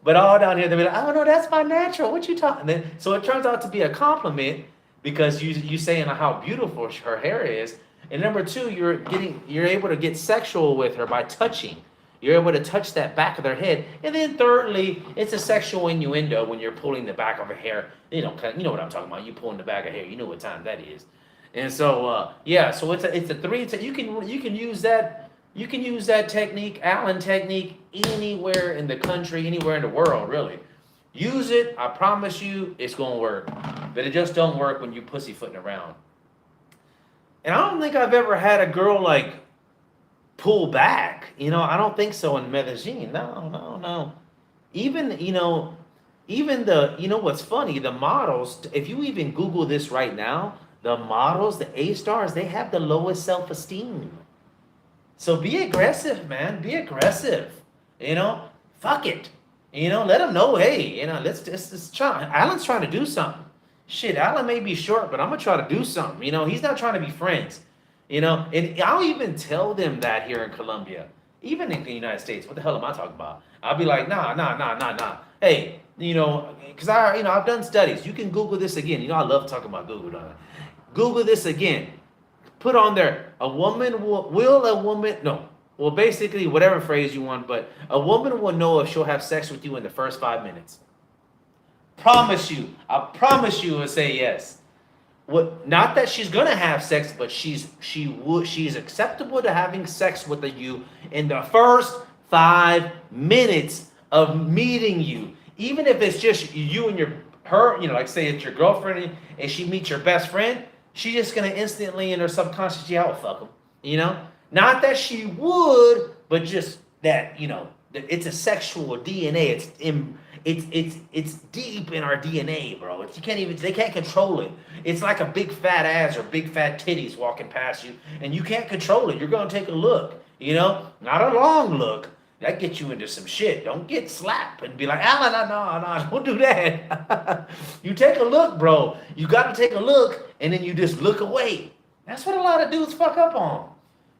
Speaker 1: But all down here, they'll be like, oh no, that's my natural. What you talking? Then so it turns out to be a compliment because you saying how beautiful her hair is. And number two, you're able to get sexual with her by touching. You're able to touch that back of their head. And then thirdly, it's a sexual innuendo when you're pulling the back of her hair. You know what I'm talking about. You pulling the back of hair. You know what time that is. And so yeah, so it's a three. You can use that. You can use that technique, Allen technique, anywhere in the country, anywhere in the world, really. Use it. I promise you, it's gonna work. But it just don't work when you pussyfooting around. And I don't think I've ever had a girl like pull back. I don't think so in Medellin. No, no, no. Even, what's funny, the models, if you even Google this right now, the models, the A stars, they have the lowest self-esteem. So be aggressive, man. Be aggressive. Fuck it. Let them know, hey, let's try. Alan's trying to do something. Shit, Alan may be short, but I'm gonna try to do something. He's not trying to be friends. And I'll even tell them that here in Colombia, even in the United States. What the hell am I talking about? I'll be like, nah. Hey, because I've done studies. You can Google this again. I love talking about Google, don't I? Google this again. Put on there, a woman will a woman, no, well, basically, whatever phrase you want, but a woman will know if she'll have sex with you in the first 5 minutes. I promise you will say yes. Not that she's gonna have sex, but she's acceptable to having sex with you in the first 5 minutes of meeting you. Even if it's just you and her, like say it's your girlfriend and she meets your best friend, she's just gonna instantly in her subconscious, yeah, I'll fuck him. Not that she would, but just that, it's a sexual DNA. It's deep in our DNA, bro. They can't control it. It's like a big fat ass or big fat titties walking past you, and you can't control it. You're gonna take a look, not a long look. That gets you into some shit. Don't get slapped and be like, Alan, no, don't do that. You take a look, bro. You gotta take a look, and then you just look away. That's what a lot of dudes fuck up on.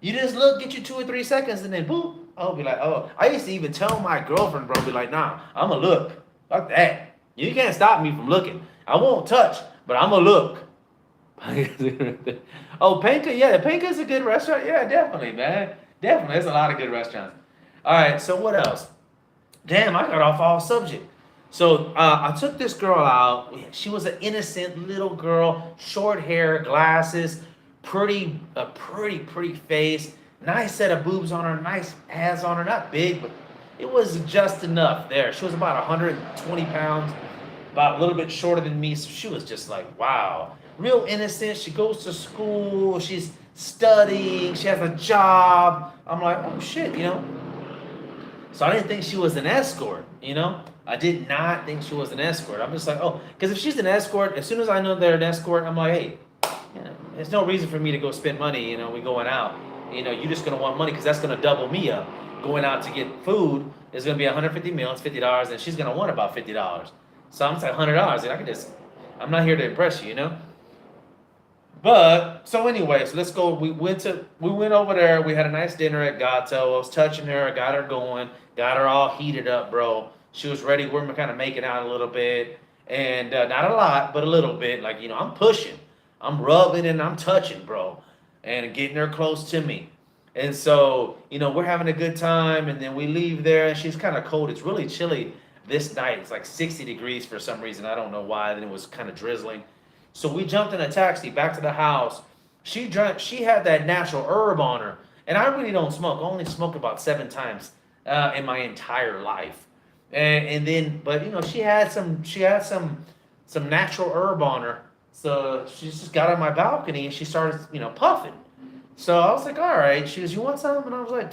Speaker 1: You just look, get you 2 or 3 seconds, and then boop. I'll be like, oh. I used to even tell my girlfriend, bro, be like, nah, I'm going to look. Fuck that. You can't stop me from looking. I won't touch, but I'm going to look. Oh, Panka, yeah, Panka's a good restaurant. Yeah, definitely, man. Definitely. There's a lot of good restaurants. All right, so what else? Damn, I got off all subject. So I took this girl out. She was an innocent little girl, short hair, glasses, pretty face, nice set of boobs on her, nice ass on her, not big, but it was just enough there. She was about 120 pounds, about a little bit shorter than me, so she was just like, wow, real innocent. She goes to school, she's studying, she has a job. I'm like, oh shit, So I didn't think she was an escort, I did not think she was an escort. I'm just like, oh, because if she's an escort, as soon as I know they're an escort, I'm like, hey, there's no reason for me to go spend money, we going out. You're just going to want money because that's going to double me up. Going out to get food is going to be 150 meals, $50, and she's going to want about $50. So I'm just like $100, and I'm not here to impress you, But, so anyways, let's go. We went over there. We had a nice dinner at Gato. I was touching her. I got her going. Got her all heated up, bro. She was ready. We're kind of making out a little bit. And not a lot, but a little bit. Like, I'm pushing. I'm rubbing and I'm touching, bro, and getting her close to me. And so, we're having a good time, and then we leave there, and she's kind of cold. It's really chilly this night. It's like 60 degrees for some reason. I don't know why. Then it was kind of drizzling. So we jumped in a taxi back to the house. She had that natural herb on her, and I really don't smoke. I only smoked about 7 times in my entire life. And then, but she had some natural herb on her. So she just got on my balcony and she started, puffing. So I was like, all right. She goes, you want some? And I was like,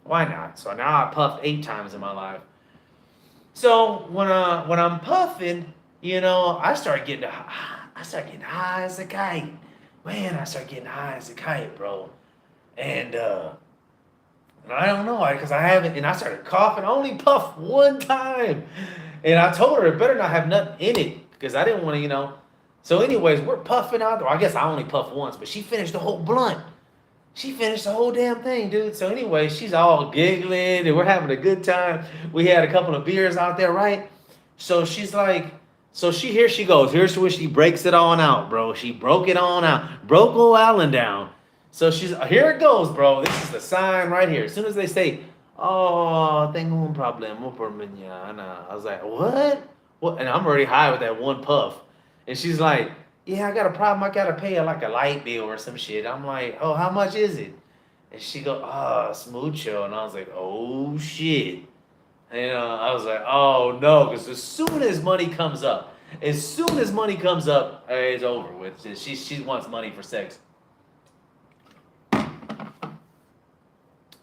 Speaker 1: why not? So now I puffed 8 times in my life. So when I'm puffing, I start getting high as a kite. Man, I start getting high as a kite, bro. And And I don't know, because I haven't, and I started coughing. I only puffed one time. And I told her it better not have nothing in it, because I didn't want to, So, anyways, we're puffing out. Well, I guess I only puffed once, but she finished the whole blunt. She finished the whole damn thing, dude. So, anyway, she's all giggling, and we're having a good time. We had a couple of beers out there, right? So she's like, here she goes. Here's where she breaks it on out, bro. She broke it on out. Broke old Allen down. So here it goes, bro. This is the sign right here. As soon as they say, oh, tengo un problema por mañana. I was like, what? What? And I'm already high with that one puff. And she's like, yeah, I got a problem. I got to pay like a light bill or some shit. I'm like, oh, how much is it? And she go, oh, it's mucho. And I was like, oh, shit. And I was like, oh, no. Because as soon as money comes up, it's over with. She wants money for sex.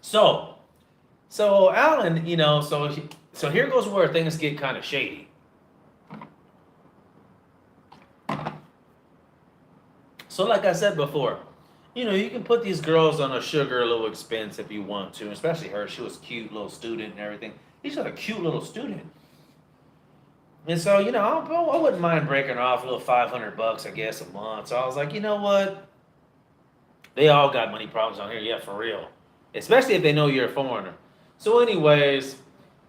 Speaker 1: So, Alan, so here goes where things get kind of shady. So, like I said before, you can put these girls on a sugar little expense if you want to, especially her. She was a cute little student and everything. She's a cute little student. And so, I wouldn't mind breaking her off a little $500, I guess, a month. So I was like, you know what? They all got money problems on here, yeah, for real. Especially if they know you're a foreigner. So, anyways,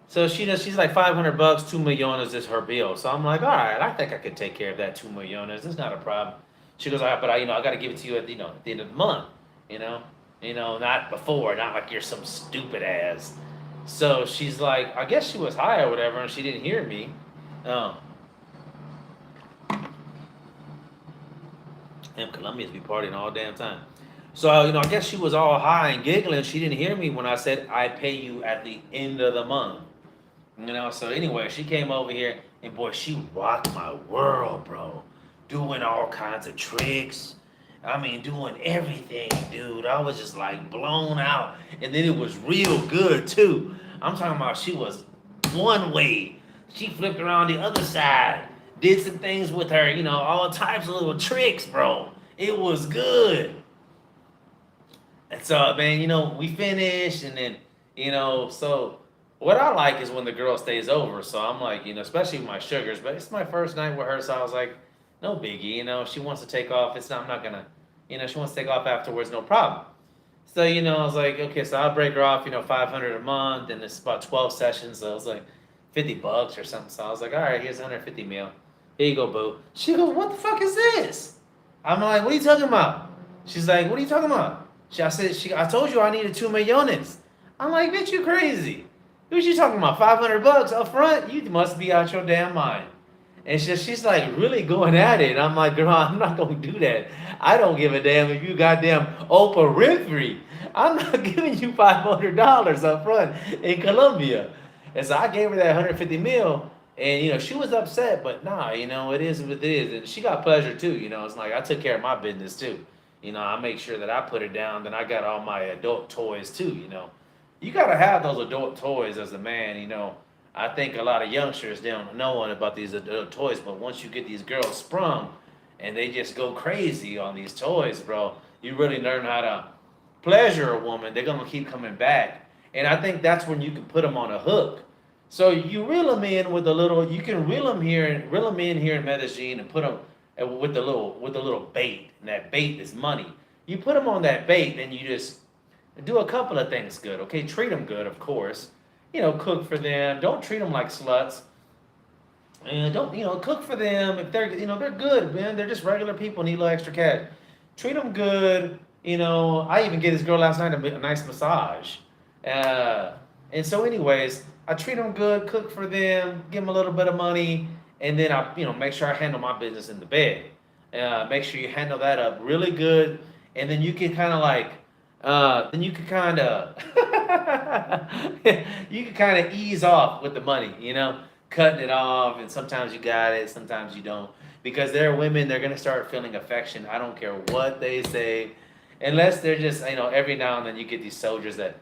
Speaker 1: she's like $500, 2 millones is her bill. So I'm like, all right, I think I could take care of that 2 millones. It's not a problem. She goes, all right, but I got to give it to you at at the end of the month. Not before, not like you're some stupid ass. So she's like, I guess she was high or whatever, and she didn't hear me. Damn, Colombians be partying all damn time. So, I guess she was all high and giggling. She didn't hear me when I said, I pay you at the end of the month. So anyway, she came over here, and boy, she rocked my world, bro. Doing all kinds of tricks. I mean, doing everything, dude. I was just like blown out. And then it was real good, too. I'm talking about she was one way. She flipped around the other side. Did some things with her, all types of little tricks, bro. It was good. And so, man, we finished, and then, so what I like is when the girl stays over. So I'm like, especially with my sugars, but it's my first night with her, so I was like, no biggie, she wants to take off. I'm not gonna, she wants to take off afterwards, no problem. So, I was like, okay, so I'll break her off, 500 a month, and it's about 12 sessions, so it was like $50 or something. So I was like, all right, here's 150 mil. Here you go, boo. She goes, what the fuck is this? I'm like, what are you talking about? She's like, what are you talking about? I told you I needed 2 millones. I'm like, bitch, you crazy. Who's you talking about? $500 up front? You must be out your damn mind. And she's like really going at it. And I'm like, girl, I'm not going to do that. I don't give a damn if you goddamn Oprah Winfrey. I'm not giving you $500 up front in Colombia. And so I gave her that 150 mil. And, she was upset, but nah, it is what it is. And she got pleasure too. It's like I took care of my business too. I make sure that I put it down. Then I got all my adult toys too, You got to have those adult toys as a man, I think a lot of youngsters don't know about these adult toys, but once you get these girls sprung and they just go crazy on these toys, bro, you really learn how to pleasure a woman. They're going to keep coming back. And I think that's when you can put them on a hook. So you reel them in with you can reel them in here in Medellín and put them with the little bait. And that bait is money. You put them on that bait, then you just do a couple of things good, okay? Treat them good, of course. Cook for them. Don't treat them like sluts. And don't, cook for them. If they're, they're good, man. They're just regular people, need a little extra cash. Treat them good. I even gave this girl last night a nice massage. And so anyways, I treat them good, cook for them, give them a little bit of money, and then I, make sure I handle my business in the bed. Make sure you handle that up really good, and then you can kind of like, you can kind of ease off with the money, cutting it off, and sometimes you got it, sometimes you don't, because there are women, they're going to start feeling affection. I don't care what they say, unless they're just, every now and then you get these soldiers that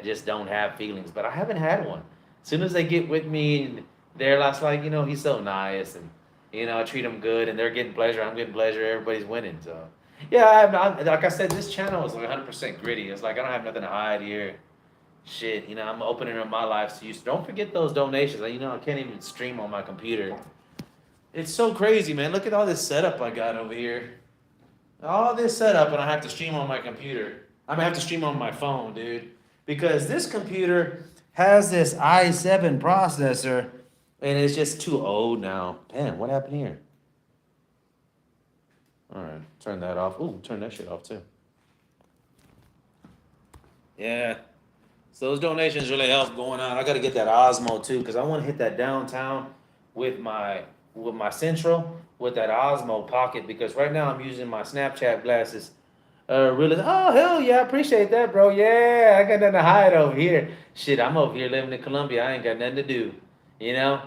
Speaker 1: just don't have feelings, but I haven't had one. As soon as they get with me, they're like, he's so nice, and, I treat them good, and they're getting pleasure, I'm getting pleasure, everybody's winning, so. Yeah, like I said, this channel is like 100% gritty. It's like I don't have nothing to hide here. Shit, I'm opening up my life to you. So don't forget those donations. I can't even stream on my computer. It's so crazy, man. Look at all this setup I got over here. All this setup, and I have to stream on my computer. I'm gonna have to stream on my phone, dude, because this computer has this i7 processor, and it's just too old now. Damn, what happened here? All right, turn that off. Ooh, turn that shit off too. Yeah. So those donations really help going on. I got to get that Osmo too, because I want to hit that downtown with my Central with that Osmo Pocket. Because right now I'm using my Snapchat glasses. Really? Oh hell yeah! I appreciate that, bro. Yeah, I got nothing to hide over here. Shit, I'm over here living in Colombia. I ain't got nothing to do, you know.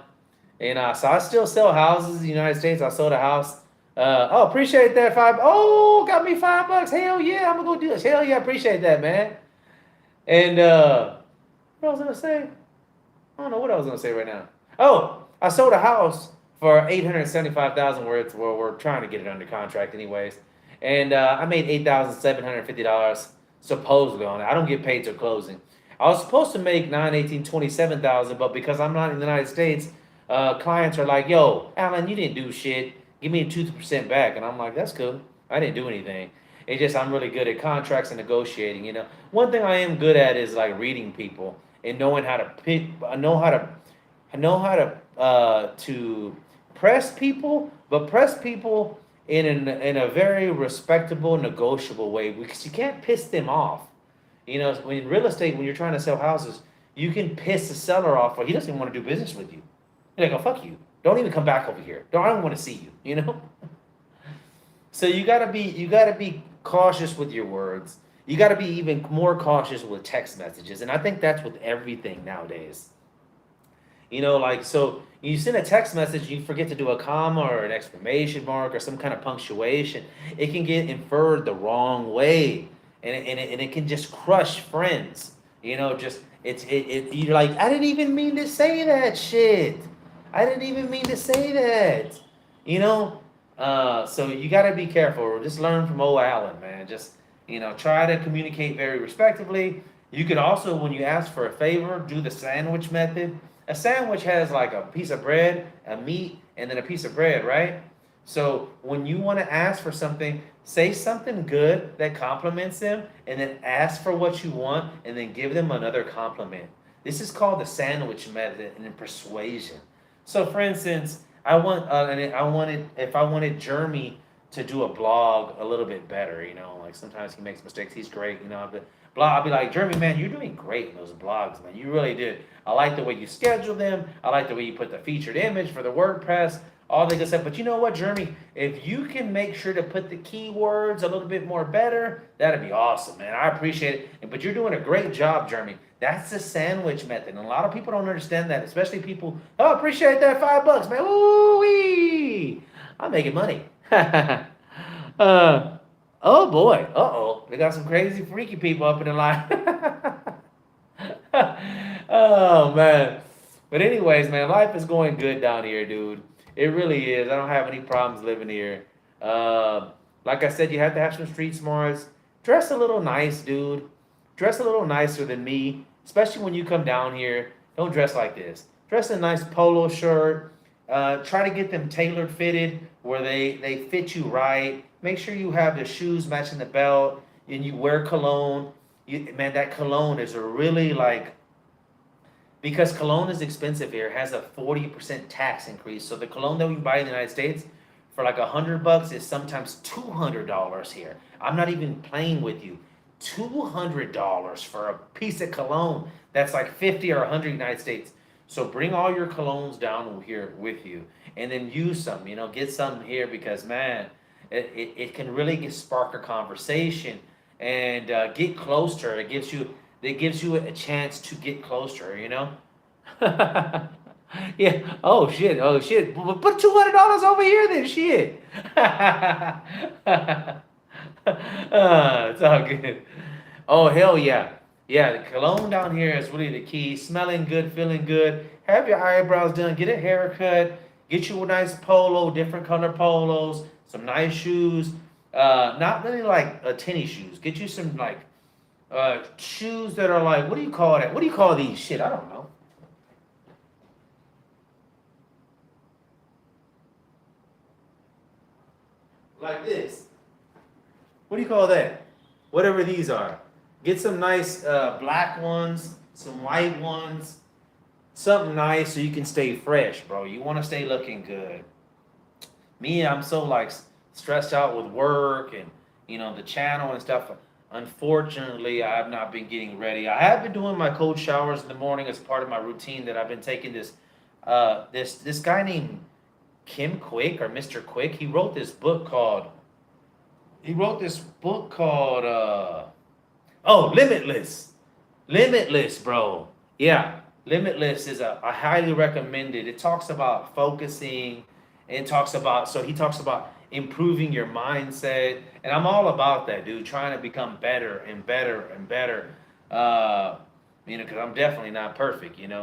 Speaker 1: And so I still sell houses in the United States. I sold a house. Oh, appreciate that five. Oh, got me $5. Hell yeah, I'm gonna go do this. Hell yeah, appreciate that, man. And what I was gonna say? I don't know what I was gonna say right now. Oh, I sold a house for 875,000 worth. Well, we're trying to get it under contract, anyways. And I made $8,750 supposedly on it. I don't get paid till closing. I was supposed to make 27,000, but because I'm not in the United States, clients are like, "Yo, Alan, you didn't do shit. Give me 2% back." And I'm like, "That's cool. I didn't do anything." It's just I'm really good at contracts and negotiating. One thing I am good at is like reading people and knowing how to pick, to press people, but press people in a very respectable, negotiable way, because you can't piss them off. When in real estate, when you're trying to sell houses, you can piss the seller off, or he doesn't even want to do business with you. You're like, "Oh, fuck you! Don't even come back over here. I don't want to see you." So you gotta be cautious with your words. You gotta be even more cautious with text messages, and I think that's with everything nowadays. Like, so you send a text message, you forget to do a comma or an exclamation mark or some kind of punctuation. It can get inferred the wrong way, and it can just crush friends. Just you're like, "I didn't even mean to say that shit. I didn't even mean to say that." So you got to be careful. Just learn from old Alan, man. Just try to communicate very respectfully. You could also, when you ask for a favor, do the sandwich method. A sandwich has like a piece of bread, a meat, and then a piece of bread, right? So when you want to ask for something, say something good that compliments them, and then ask for what you want, and then give them another compliment. This is called the sandwich method in persuasion. So, for instance, if I wanted Jeremy to do a blog a little bit better, like sometimes he makes mistakes. He's great, but I'll be like, "Jeremy, man, you're doing great in those blogs, man. You really did. I like the way you schedule them. I like the way you put the featured image for the WordPress, all the good stuff. But you know what, Jeremy? If you can make sure to put the keywords a little bit more better, that'd be awesome, man. I appreciate it. But you're doing a great job, Jeremy." That's the sandwich method. And a lot of people don't understand that, especially people, "Oh, appreciate that $5, man. Ooh wee. I'm making money." Oh boy. Uh-oh. They got some crazy freaky people up in the line. Oh man. But anyways, man, life is going good down here, dude. It really is. I don't have any problems living here. Like I said, you have to have some street smarts. Dress a little nice, dude. Dress a little nicer than me, especially when you come down here. Don't dress like this. Dress a nice polo shirt. Try to get them tailored fitted where they fit you right. Make sure you have the shoes matching the belt, and you wear cologne. Man, that cologne is a really like, because cologne is expensive here, it has a 40% tax increase. So the cologne that we buy in the United States for like $100 is sometimes $200 here. I'm not even playing with you. $200 for a piece of cologne that's like 50 or 100 United States. So bring all your colognes down here with you, and then use some. Get some here, because man, it can really spark a conversation and get close to her. It gives you a chance to get close to her. Yeah. Oh shit. Oh shit. Put $200 over here then. Shit. It's all good. Oh hell yeah. Yeah, the cologne down here is really the key. Smelling good, feeling good. Have your eyebrows done. Get a haircut. Get you a nice polo, different color polos, some nice shoes. Not really like tennis shoes. Get you some like Shoes that are like, what do you call that? What do you call these? Shit, I don't know. Like this. What do you call that? Whatever these are. Get some nice black ones, some white ones, something nice so you can stay fresh, bro. You want to stay looking good. Me, I'm so like stressed out with work and the channel and stuff. Unfortunately, I have not been getting ready. I have been doing my cold showers in the morning as part of my routine. That I've been taking this guy named Kim Quick or Mr. Quick. He wrote this book called oh, Limitless. Limitless, bro. Yeah, Limitless is a highly recommended. It talks about focusing, and he talks about improving your mindset, and I'm all about that, dude. Trying to become better and better and better. Uh, because I'm definitely not perfect. And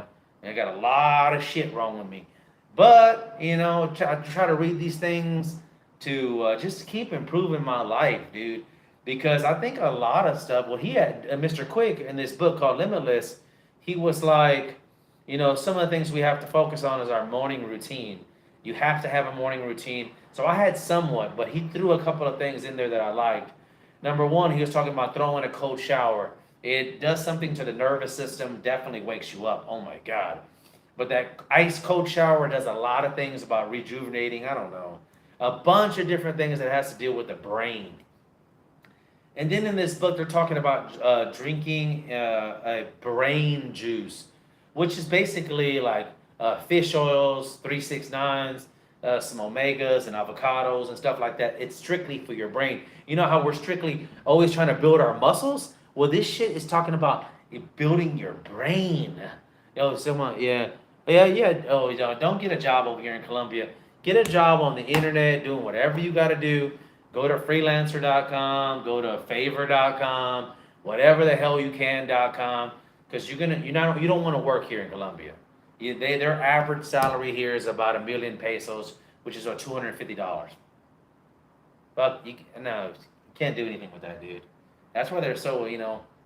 Speaker 1: I got a lot of shit wrong with me, but I try to read these things to just keep improving my life, dude, because I think a lot of stuff. Well, he had Mr. Quick in this book called Limitless. He was like, some of the things we have to focus on is our morning routine. You have to have a morning routine. So I had somewhat, but he threw a couple of things in there that I liked. Number one, he was talking about throwing a cold shower. It does something to the nervous system, definitely wakes you up. Oh my God. But that ice cold shower does a lot of things about rejuvenating. I don't know. A bunch of different things that has to deal with the brain. And then in this book, they're talking about drinking a brain juice, which is basically like fish oils, 369s, some omegas and avocados and stuff like that. It's strictly for your brain. You know how we're strictly always trying to build our muscles? Well, this shit is talking about building your brain. Someone, yeah. Yeah, yeah. Oh, don't get a job over here in Colombia. Get a job on the internet doing whatever you got to do. Go to freelancer.com, go to favor.com, whatever the hell you can.com, because you don't want to work here in Colombia. Their average salary here is about 1 million pesos, which is about $250. But no, you can't do anything with that, dude. That's why they're so,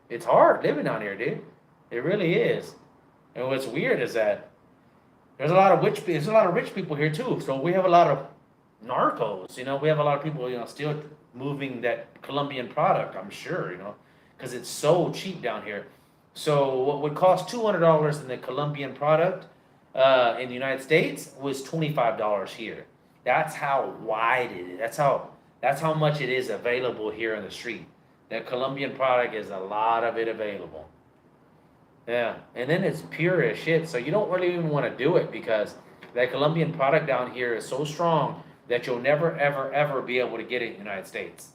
Speaker 1: it's hard living down here, dude. It really is. And what's weird is that there's a lot of rich people here too. So we have a lot of narcos. We have a lot of people, still moving that Colombian product. I'm sure, because it's so cheap down here. So what would cost $200 in the Colombian product in the United States was $25 here. That's how wide it is. That's how much it is available here in the street. That Colombian product is a lot of it available. Yeah, and then it's pure as shit. So you don't really even want to do it because that Colombian product down here is so strong that you'll never, ever, ever be able to get it in the United States.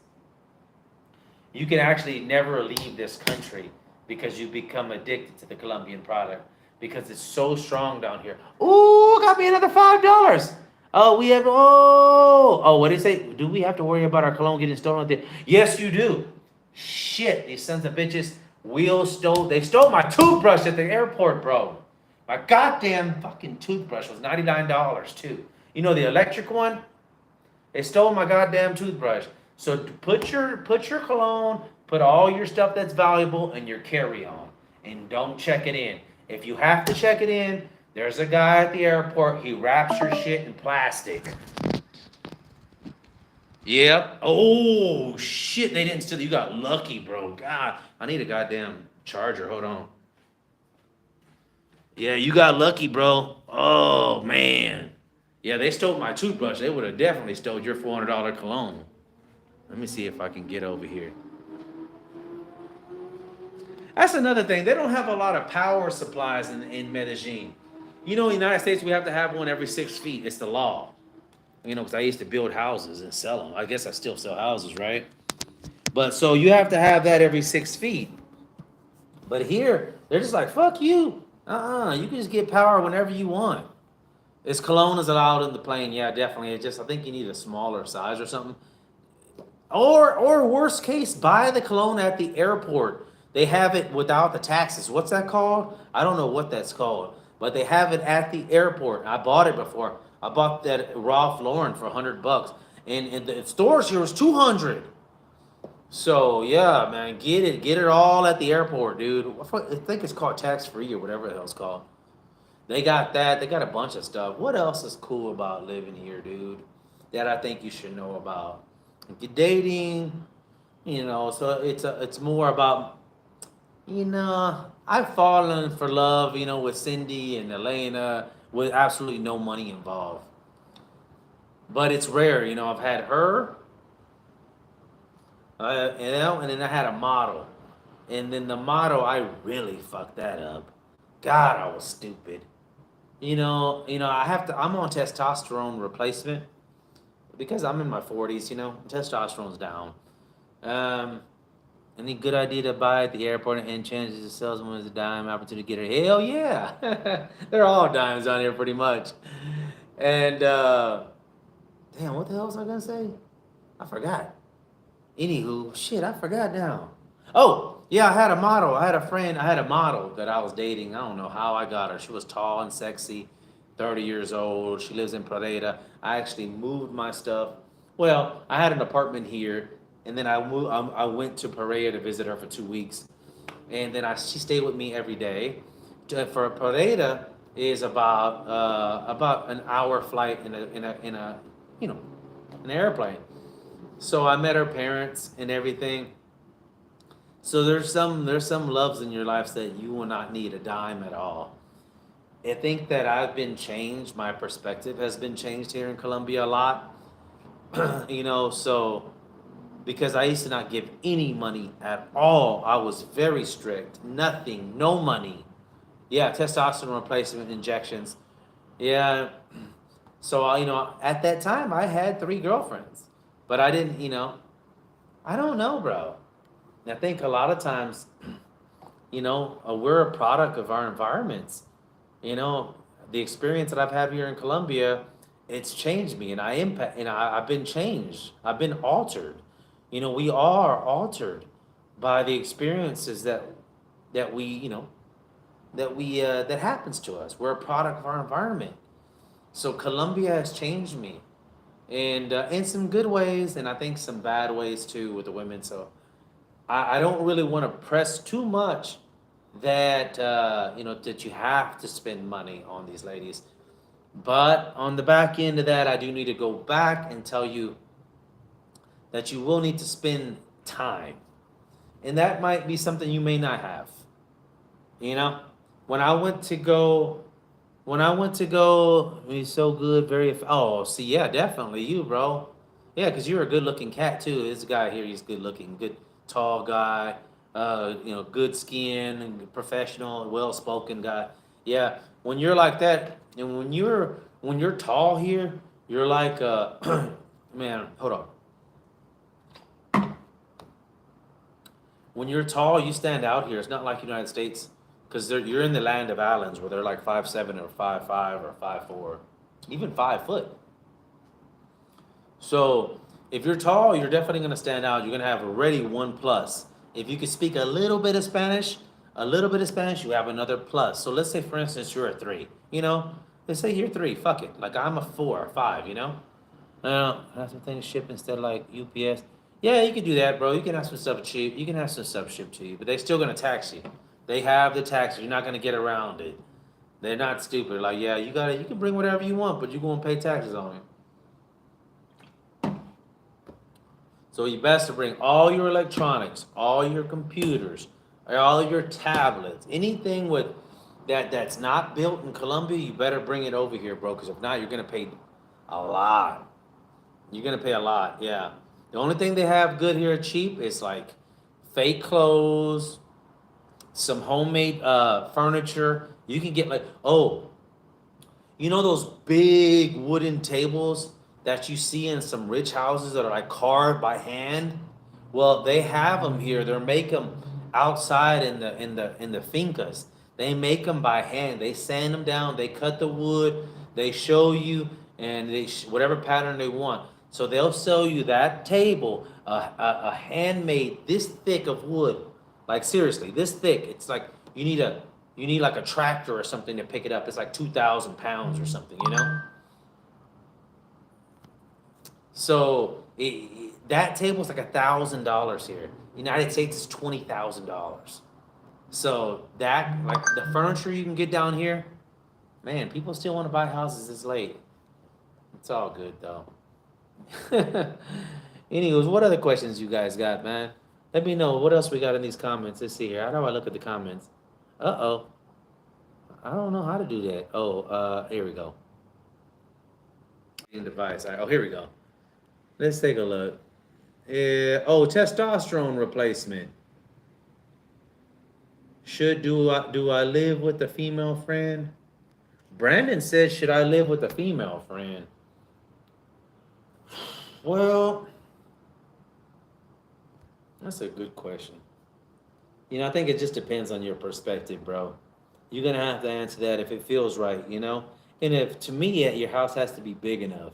Speaker 1: You can actually never leave this country because you become addicted to the Colombian product because it's so strong down here. Ooh, got me another $5. Oh, what do you say? Do we have to worry about our cologne getting stolen? Yes, you do. Shit, these sons of bitches. They stole my toothbrush at the airport, bro. My goddamn fucking toothbrush was $99 too. The electric one? They stole my goddamn toothbrush. So put your cologne, put all your stuff that's valuable in your carry-on, and don't check it in. If you have to check it in, there's a guy at the airport. He wraps your shit in plastic. Yep. Oh shit! They didn't steal. You got lucky, bro. God, I need a goddamn charger. Hold on. Yeah, you got lucky, bro. Oh man. Yeah, they stole my toothbrush. They would have definitely stole your $400 cologne. Let me see if I can get over here. That's another thing. They don't have a lot of power supplies in Medellin. In the United States, we have to have one every 6 feet. It's the law. Because I used to build houses and sell them. I guess I still sell houses, right? But so you have to have that every 6 feet. But here, they're just like, fuck you. You can just get power whenever you want. Is cologne is allowed in the plane? Yeah, definitely. I think you need a smaller size or something. Or worst case, buy the cologne at the airport. They have it without the taxes. What's that called? I don't know what that's called. But they have it at the airport. I bought it before. I bought that Ralph Lauren for $100. And in the stores here was $200. So yeah, man, get it all at the airport, dude. I think it's called tax free or whatever the hell it's called. They got that. They got a bunch of stuff. What else is cool about living here, dude? That I think you should know about. Dating, so it's more about, I've fallen for love, with Cindy and Elena with absolutely no money involved. But it's rare, I've had her, and then I had a model, and then the model I really fucked that up. God, I was stupid. I have to. I'm on testosterone replacement because I'm in my 40s. Testosterone's down. Um, Any good idea to buy at the airport and chances the salesman is a dime opportunity to get her? Hell yeah, they're all dimes on here pretty much. And damn, what the hell was I gonna say? I forgot. Anywho, shit, I forgot now. Oh, yeah, I had a model. I had a friend. I had a model that I was dating. I don't know how I got her. She was tall and sexy, 30 years old. She lives in Pereira. I actually moved my stuff. Well, I had an apartment here, and then I went to Pereira to visit her for 2 weeks, and then she stayed with me every day. For Pereira is about an hour flight in a you know an airplane. So I met her parents and everything. So there's some loves in your life that you will not need a dime at all. I think that I've been changed. My perspective has been changed here in Colombia a lot. So because I used to not give any money at all. I was very strict. Nothing, no money. Yeah, testosterone replacement injections. Yeah. So at that time I had 3 girlfriends, but I didn't. I don't know, bro. I think a lot of times, we're a product of our environments. You know, the experience that I've had here in Colombia, it's changed me, and I've been changed. I've been altered. We are altered by the experiences that we, that happens to us. We're a product of our environment. So Colombia has changed me, and in some good ways, and I think some bad ways too with the women. So I don't really want to press too much that that you have to spend money on these ladies. But on the back end of that, I do need to go back and tell you that you will need to spend time, and that might be something you may not have. You know, when I went to go, he's so good, very. Oh, see, yeah, definitely you, bro. Yeah, because you're a good-looking cat too. This guy here, he's good-looking, good, tall guy. Good skin, professional, well-spoken guy. Yeah, when you're like that, and when you're tall here, you're like man. Hold on. When you're tall, you stand out here. It's not like United States, because you're in the land of islands where they're like 5'7" or 5'5" or 5'4", even 5 foot. So if you're tall, you're definitely gonna stand out. You're gonna have already one plus. If you can speak a little bit of Spanish, you have another plus. So let's say, for instance, you're a 3. Let's say you're 3. Fuck it. Like I'm a 4 or 5. Have some things shipped instead of like UPS. Yeah, you can do that, bro. You can have some stuff cheap. You can have some stuff shipped to you, but they're still gonna tax you. They have the tax. You're not gonna get around it. They're not stupid. Like, yeah, you can bring whatever you want, but you're gonna pay taxes on it. So you best to bring all your electronics, all your computers, all your tablets, anything with that's not built in Colombia. You better bring it over here, bro. Because if not, you're gonna pay a lot. You're gonna pay a lot. Yeah. The only thing they have good here cheap is like fake clothes, some homemade furniture. You can get like, oh, those big wooden tables that you see in some rich houses that are like carved by hand? Well, they have them here. They make them outside in the fincas. They make them by hand. They sand them down. They cut the wood. They show you, and whatever pattern they want. So they'll sell you that table, a handmade this thick of wood, like seriously, this thick. It's like you need like a tractor or something to pick it up. It's like 2,000 pounds or something. So That table's like $1,000 here. United States is $20,000. So that, like the furniture you can get down here, man, people still want to buy houses this late. It's all good though. Anyways, what other questions you guys got, man? Let me know what else we got in these comments. Let's see here. How do I look at the comments? Uh-oh. I don't know how to do that. Oh, here we go. Device. Oh, here we go. Let's take a look. Oh, testosterone replacement. Do I live with a female friend? Brandon says, should I live with a female friend? Well, that's a good question. I think it just depends on your perspective, bro. You're gonna have to answer that if it feels right, And if to me, your house has to be big enough.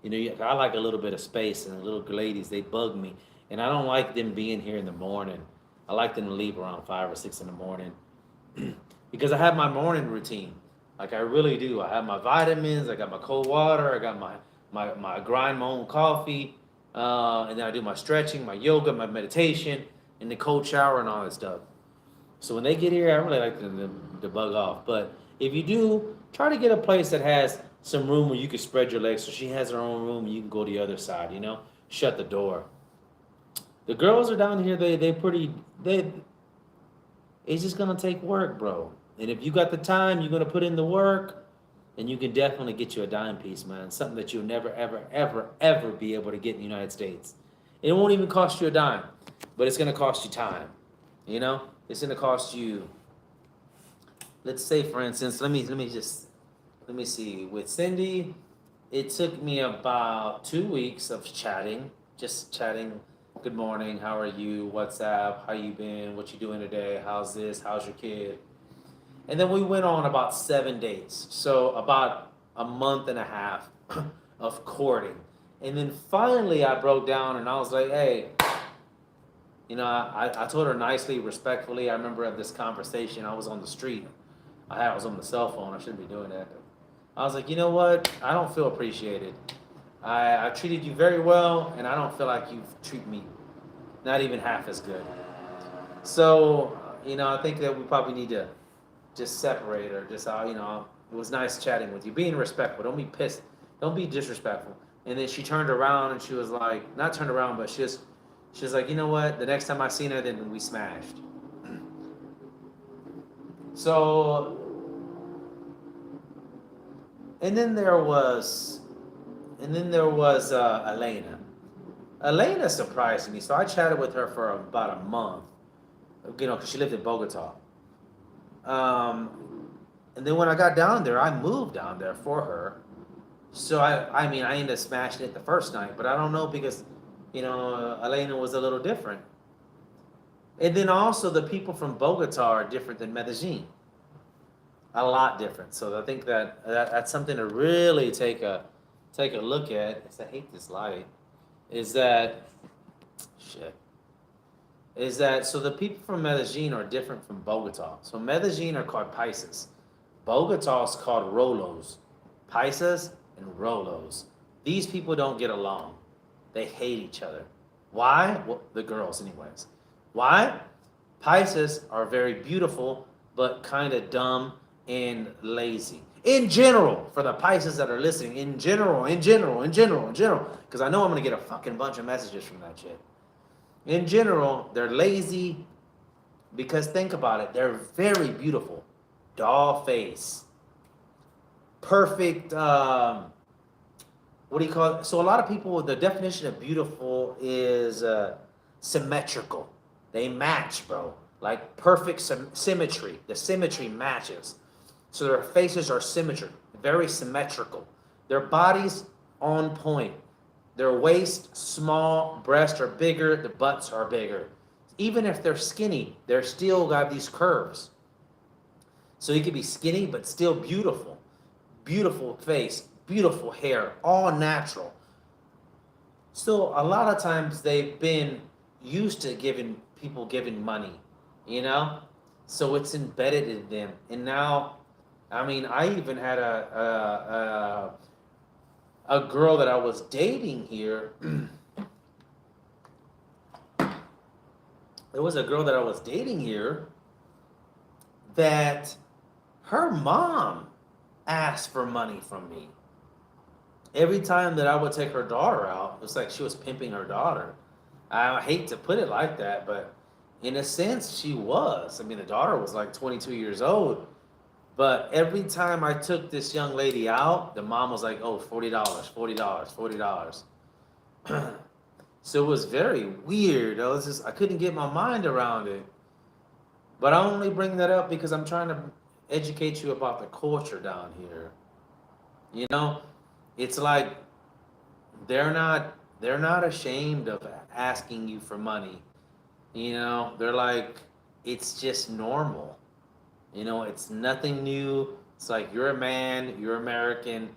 Speaker 1: I like a little bit of space, and the little ladies, they bug me, and I don't like them being here in the morning. I like them to leave around 5 or 6 in the morning because I have my morning routine. Like I really do. I have my vitamins. I got my cold water. I got my grind my own coffee, and then I do my stretching, my yoga, my meditation, and the cold shower and all that stuff. So when they get here, I really like them to bug off. But if you do, try to get a place that has some room where you can spread your legs. So she has her own room and you can go to the other side, Shut the door. The girls are down here, it's just gonna take work, bro. And if you got the time, you're gonna put in the work, and you can definitely get you a dime piece, man. Something that you'll never, ever, ever, ever be able to get in the United States. It won't even cost you a dime, but it's gonna cost you time. It's gonna cost you. Let's say, for instance, let me see. With Cindy, it took me about 2 weeks of chatting, just chatting. Good morning, how are you? What's up? How you been? What you doing today? How's this? How's your kid? And then we went on about 7 dates. So about a month and a half of courting. And then finally I broke down and I was like, hey, I told her nicely, respectfully. I remember at this conversation, I was on the street. I was on the cell phone. I shouldn't be doing that. I was like, you know what? I don't feel appreciated. I treated you very well, and I don't feel like you treat me not even half as good. So, I think that we probably need to just separate, or just, it was nice chatting with you. Being respectful. Don't be pissed. Don't be disrespectful. And then she turned around and she was like, not turned around, but she was like, you know what? The next time I seen her, then we smashed. So, and then there was Elena. Elena surprised me. So I chatted with her for about a month, because she lived in Bogota. And then when I got down there, I moved down there for her. So I ended up smashing it the first night, but I don't know because, Elena was a little different. And then also the people from Bogota are different than Medellin. A lot different. So I think that's something to really take a look at. I hate this light. Is that so the people from Medellin are different from Bogota. So Medellin are called Paisas. Bogota is called Rolos. Paisas and Rolos. These people don't get along. They hate each other. Why? Well, the girls anyways. Why? Paisas are very beautiful, but kind of dumb and lazy. In general, for the Paisas that are listening, in general, because I know I'm going to get a fucking bunch of messages from that shit. In general, they're lazy because think about it, they're very beautiful. Doll face. Perfect, what do you call it? So a lot of people, the definition of beautiful is symmetrical. They match, bro. Like perfect symmetry. The symmetry matches. So their faces are very symmetrical. Their bodies on point. Their waist small, breasts are bigger, the butts are bigger. Even if they're skinny, they're still got these curves. So you could be skinny, but still beautiful. Beautiful face, beautiful hair, all natural. So a lot of times they've been used to giving money, So it's embedded in them. And now, I even had a girl that I was dating here There was a girl that I was dating here that her mom asked for money from me. Every time that I would take her daughter out, it was like she was pimping her daughter. I hate to put it like that, but in a sense, she was. I mean, the daughter was like 22 years old. But every time I took this young lady out, the mom was like, oh, $40, $40, $40. So it was very weird. I couldn't get my mind around it. But I only bring that up because I'm trying to educate you about the culture down here. You know, it's like they're not ashamed of asking you for money. They're like it's just normal. It's nothing new. It's like you're a man, you're American.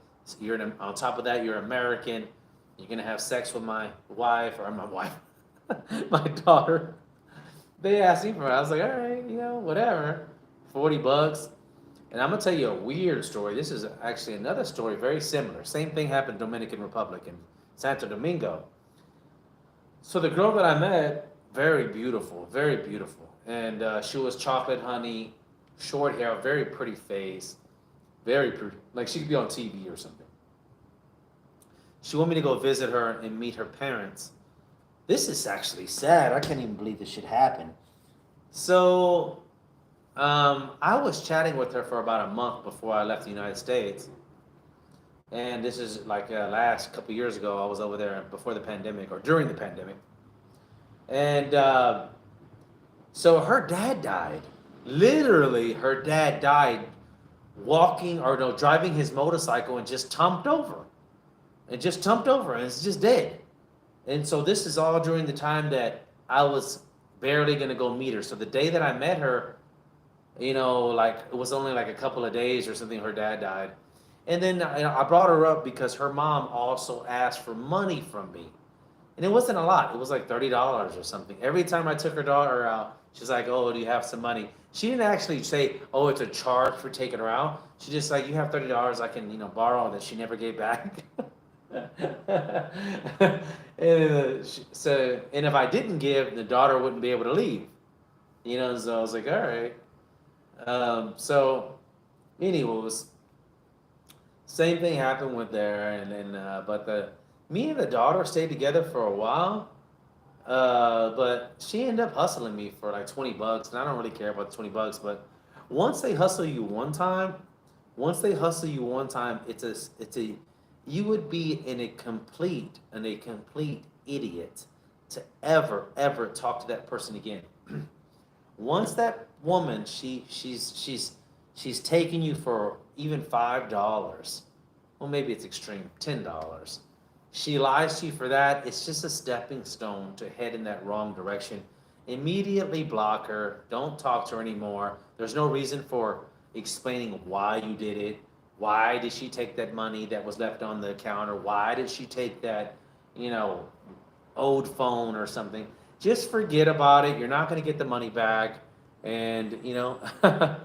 Speaker 1: On top of that, you're American. You're gonna have sex with my wife or my wife, my daughter. They asked me for it. I was like, all right, whatever. $40. And I'm gonna tell you a weird story. This is actually another story, very similar. Same thing happened in Dominican Republic in Santo Domingo. So the girl that I met, very beautiful, and she was chocolate honey, short hair, very pretty face, very pretty. Like she could be on TV or something. She wanted me to go visit her and meet her parents. This is actually sad. I can't even believe this should happen. So I was chatting with her for about a month before I left the United States. And this is like last couple years ago. I was over there before the pandemic or during the pandemic. And so her dad died. Literally, her dad died walking or no, driving his motorcycle and just tumped over. And just tumped over and it's just dead. And so this is all during the time that I was barely going to go meet her. So the day that I met her, like it was only like a couple of days or something, her dad died. And then I brought her up because her mom also asked for money from me. And it wasn't a lot. It was like $30 or something. Every time I took her daughter out, she's like, oh, do you have some money? She didn't actually say, oh, it's a charge for taking her out. She just like, you have $30 I can, borrow that she never gave back. And if I didn't give, the daughter wouldn't be able to leave. So I was like, all right. So, anyways, same thing happened with there, and then but me and the daughter stayed together for a while. But she ended up hustling me for like $20, and I don't really care about the $20. But once they hustle you one time, it's a you would be a complete idiot to ever talk to that person again. Once that woman, she's taking you for even $5. Well, maybe it's extreme, $10. She lies to you for that. It's just a stepping stone to head in that wrong direction. Immediately block her. Don't talk to her anymore. There's no reason for explaining why you did it. Why did she take that money that was left on the counter? Why did she take that, old phone or something? Just forget about it. You're not going to get the money back. And, I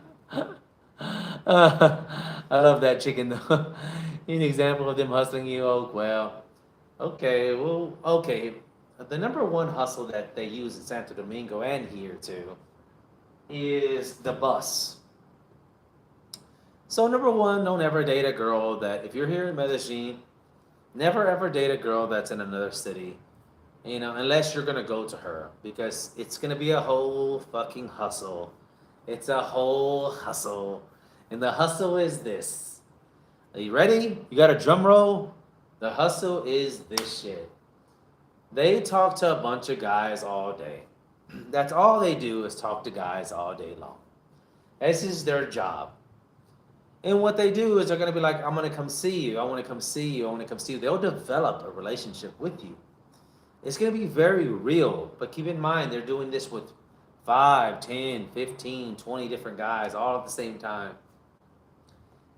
Speaker 1: love that chicken though. An example of them hustling you. Oh, well, okay. The number one hustle that they use in Santo Domingo and here too is the bus. So number one, don't ever date a girl that, if you're here in Medellin, never ever date a girl that's in another city, unless you're gonna go to her, because it's gonna be a whole fucking hustle. It's a whole hustle. And the hustle is this. Are you ready? You got a drum roll? The hustle is this shit. They talk to a bunch of guys all day. That's all they do is talk to guys all day long. This is their job. And what they do is they're going to be like, I'm going to come see you. I want to come see you. I want to come see you. They'll develop a relationship with you. It's going to be very real. But keep in mind, they're doing this with 5, 10, 15, 20 different guys all at the same time.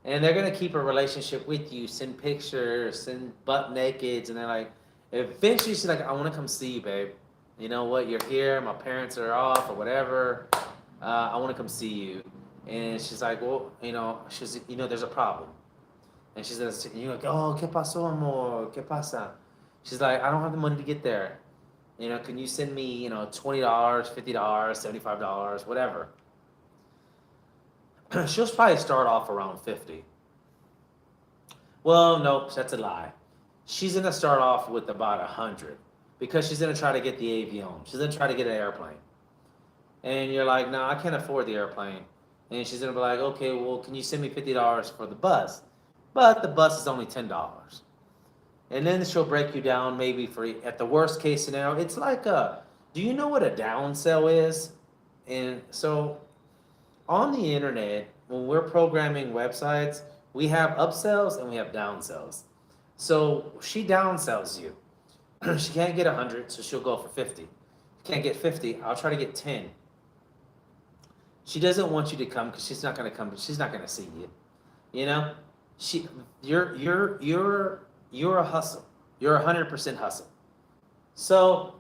Speaker 1: And they're going to keep a relationship with you, send pictures, send butt nakeds. And they're like, eventually she's like, I want to come see you, babe. You know what? You're here. My parents are off or whatever. I want to come see you. And she's like, well, there's a problem. And she says, you're like, oh, ¿qué pasó, amor? ¿Qué pasa? She's like, I don't have the money to get there. Can you send me, $20, $50, $75, whatever. She'll probably start off around 50. Well, nope, that's a lie. She's gonna start off with about 100 because she's gonna try to get the avion. She's gonna try to get an airplane, and you're like, no, I can't afford the airplane. And she's gonna be like, okay, well, can you send me $50 for the bus? But the bus is only $10. And then she'll break you down maybe for at the worst case scenario. It's like a, do you know what a down sell is? And so on the internet, when we're programming websites, we have upsells and we have downsells. So she downsells you. She can't get 100, so she'll go for 50. Can't get 50, I'll try to get 10. She doesn't want you to come because she's not gonna come. She's not gonna see you. You know, she you're a hustle. You're 100% hustle. So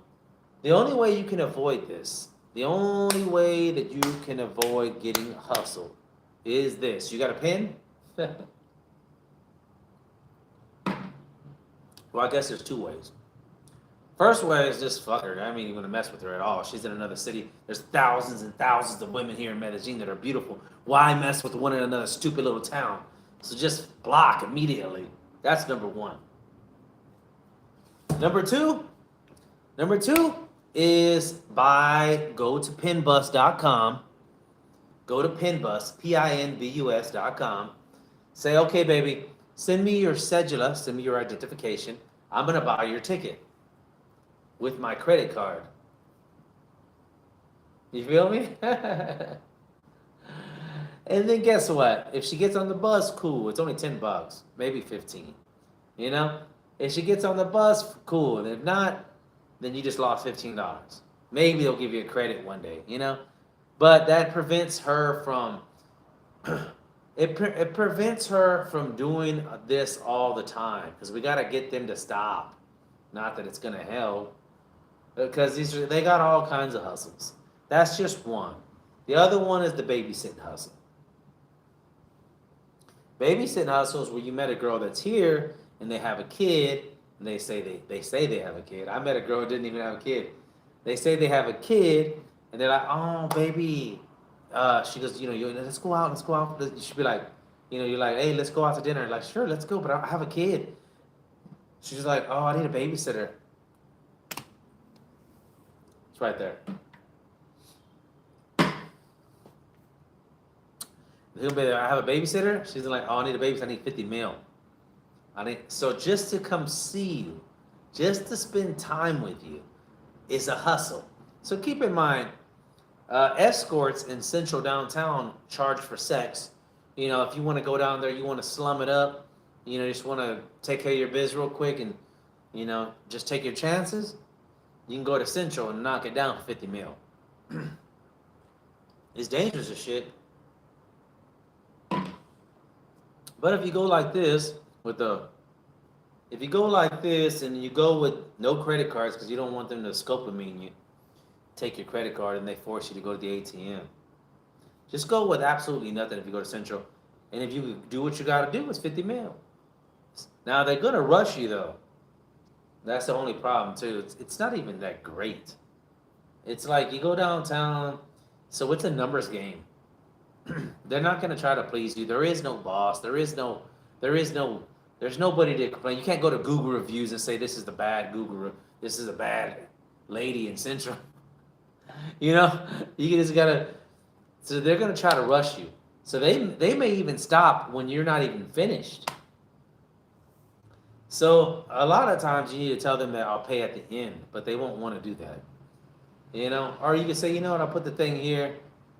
Speaker 1: the only way you can avoid this, the only way that you can avoid getting hustled is this. You got a pen? Well, I guess there's two ways. First way is just fuck her. I mean, you're gonna mess with her at all. She's in another city. There's thousands and thousands of women here in Medellin that are beautiful. Why mess with one in another stupid little town? So just block immediately. That's number one. Number two is go to pinbus.com. Go to pinbus, pinbus.com. Say, okay, baby, send me your cedula, send me your identification. I'm gonna buy your ticket with my credit card. You feel me? And then guess what? If she gets on the bus, cool. It's only $10, maybe 15. You know? If she gets on the bus, cool. And if not, then you just lost $15. Maybe they'll give you a credit one day, But that prevents her from it prevents her from doing this all the time because we got to get them to stop. Not that it's going to help. Because they got all kinds of hustles. That's just one. The other one is the babysitting hustle. Babysitting hustle is where you met a girl that's here and they have a kid and they say they have a kid. I met a girl who didn't even have a kid. They say they have a kid and they're like, oh baby. She goes, let's go out. You should be like, you're like, hey, let's go out to dinner. Like, sure, let's go, but I have a kid. She's like, oh, I need a babysitter. It's right there. He'll be there. I have a babysitter. She's like, oh, I need a babysitter. I need 50 mil. So just to come see you, just to spend time with you, is a hustle. So keep in mind, escorts in central downtown charge for sex. If you want to go down there, you want to slum it up, just want to take care of your biz real quick and, just take your chances. You can go to Central and knock it down for 50 mil. It's dangerous as shit. But if you go like this and you go with no credit cards because you don't want them to scopolamine you, take your credit card and they force you to go to the ATM. Just go with absolutely nothing if you go to Central. And if you do what you got to do, it's 50 mil. Now they're gonna rush you though. That's the only problem too. It's not even that great. It's like you go downtown, so it's a numbers game. They're not gonna try to please you. There is no boss. There's nobody to complain. You can't go to Google reviews and say this is the bad Google. This is a bad lady in Central. You just gotta. So they're gonna try to rush you. So they may even stop when you're not even finished. So a lot of times you need to tell them that I'll pay at the end, but they won't want to do that. Or you can say, I'll put the thing here.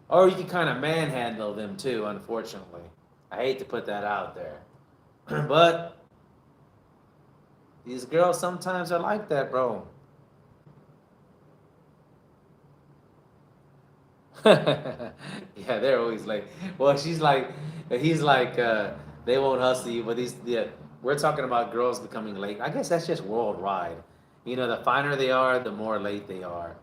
Speaker 1: Or you can kind of manhandle them too, unfortunately. I hate to put that out there. But these girls sometimes are like that, bro. Yeah, they're always like, well, he's like, they won't hustle you, but we're talking about girls becoming late. I guess that's just worldwide. The finer they are, the more late they are.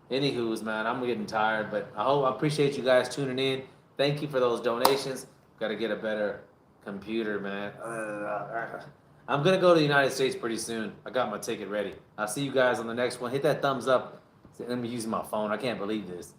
Speaker 1: Anywho's, man, I'm getting tired, but I appreciate you guys tuning in. Thank you for those donations. Got to get a better computer, man. I'm gonna go to the United States pretty soon. I got my ticket ready. I'll see you guys on the next one. Hit that thumbs up. Let me use my phone. I can't believe this.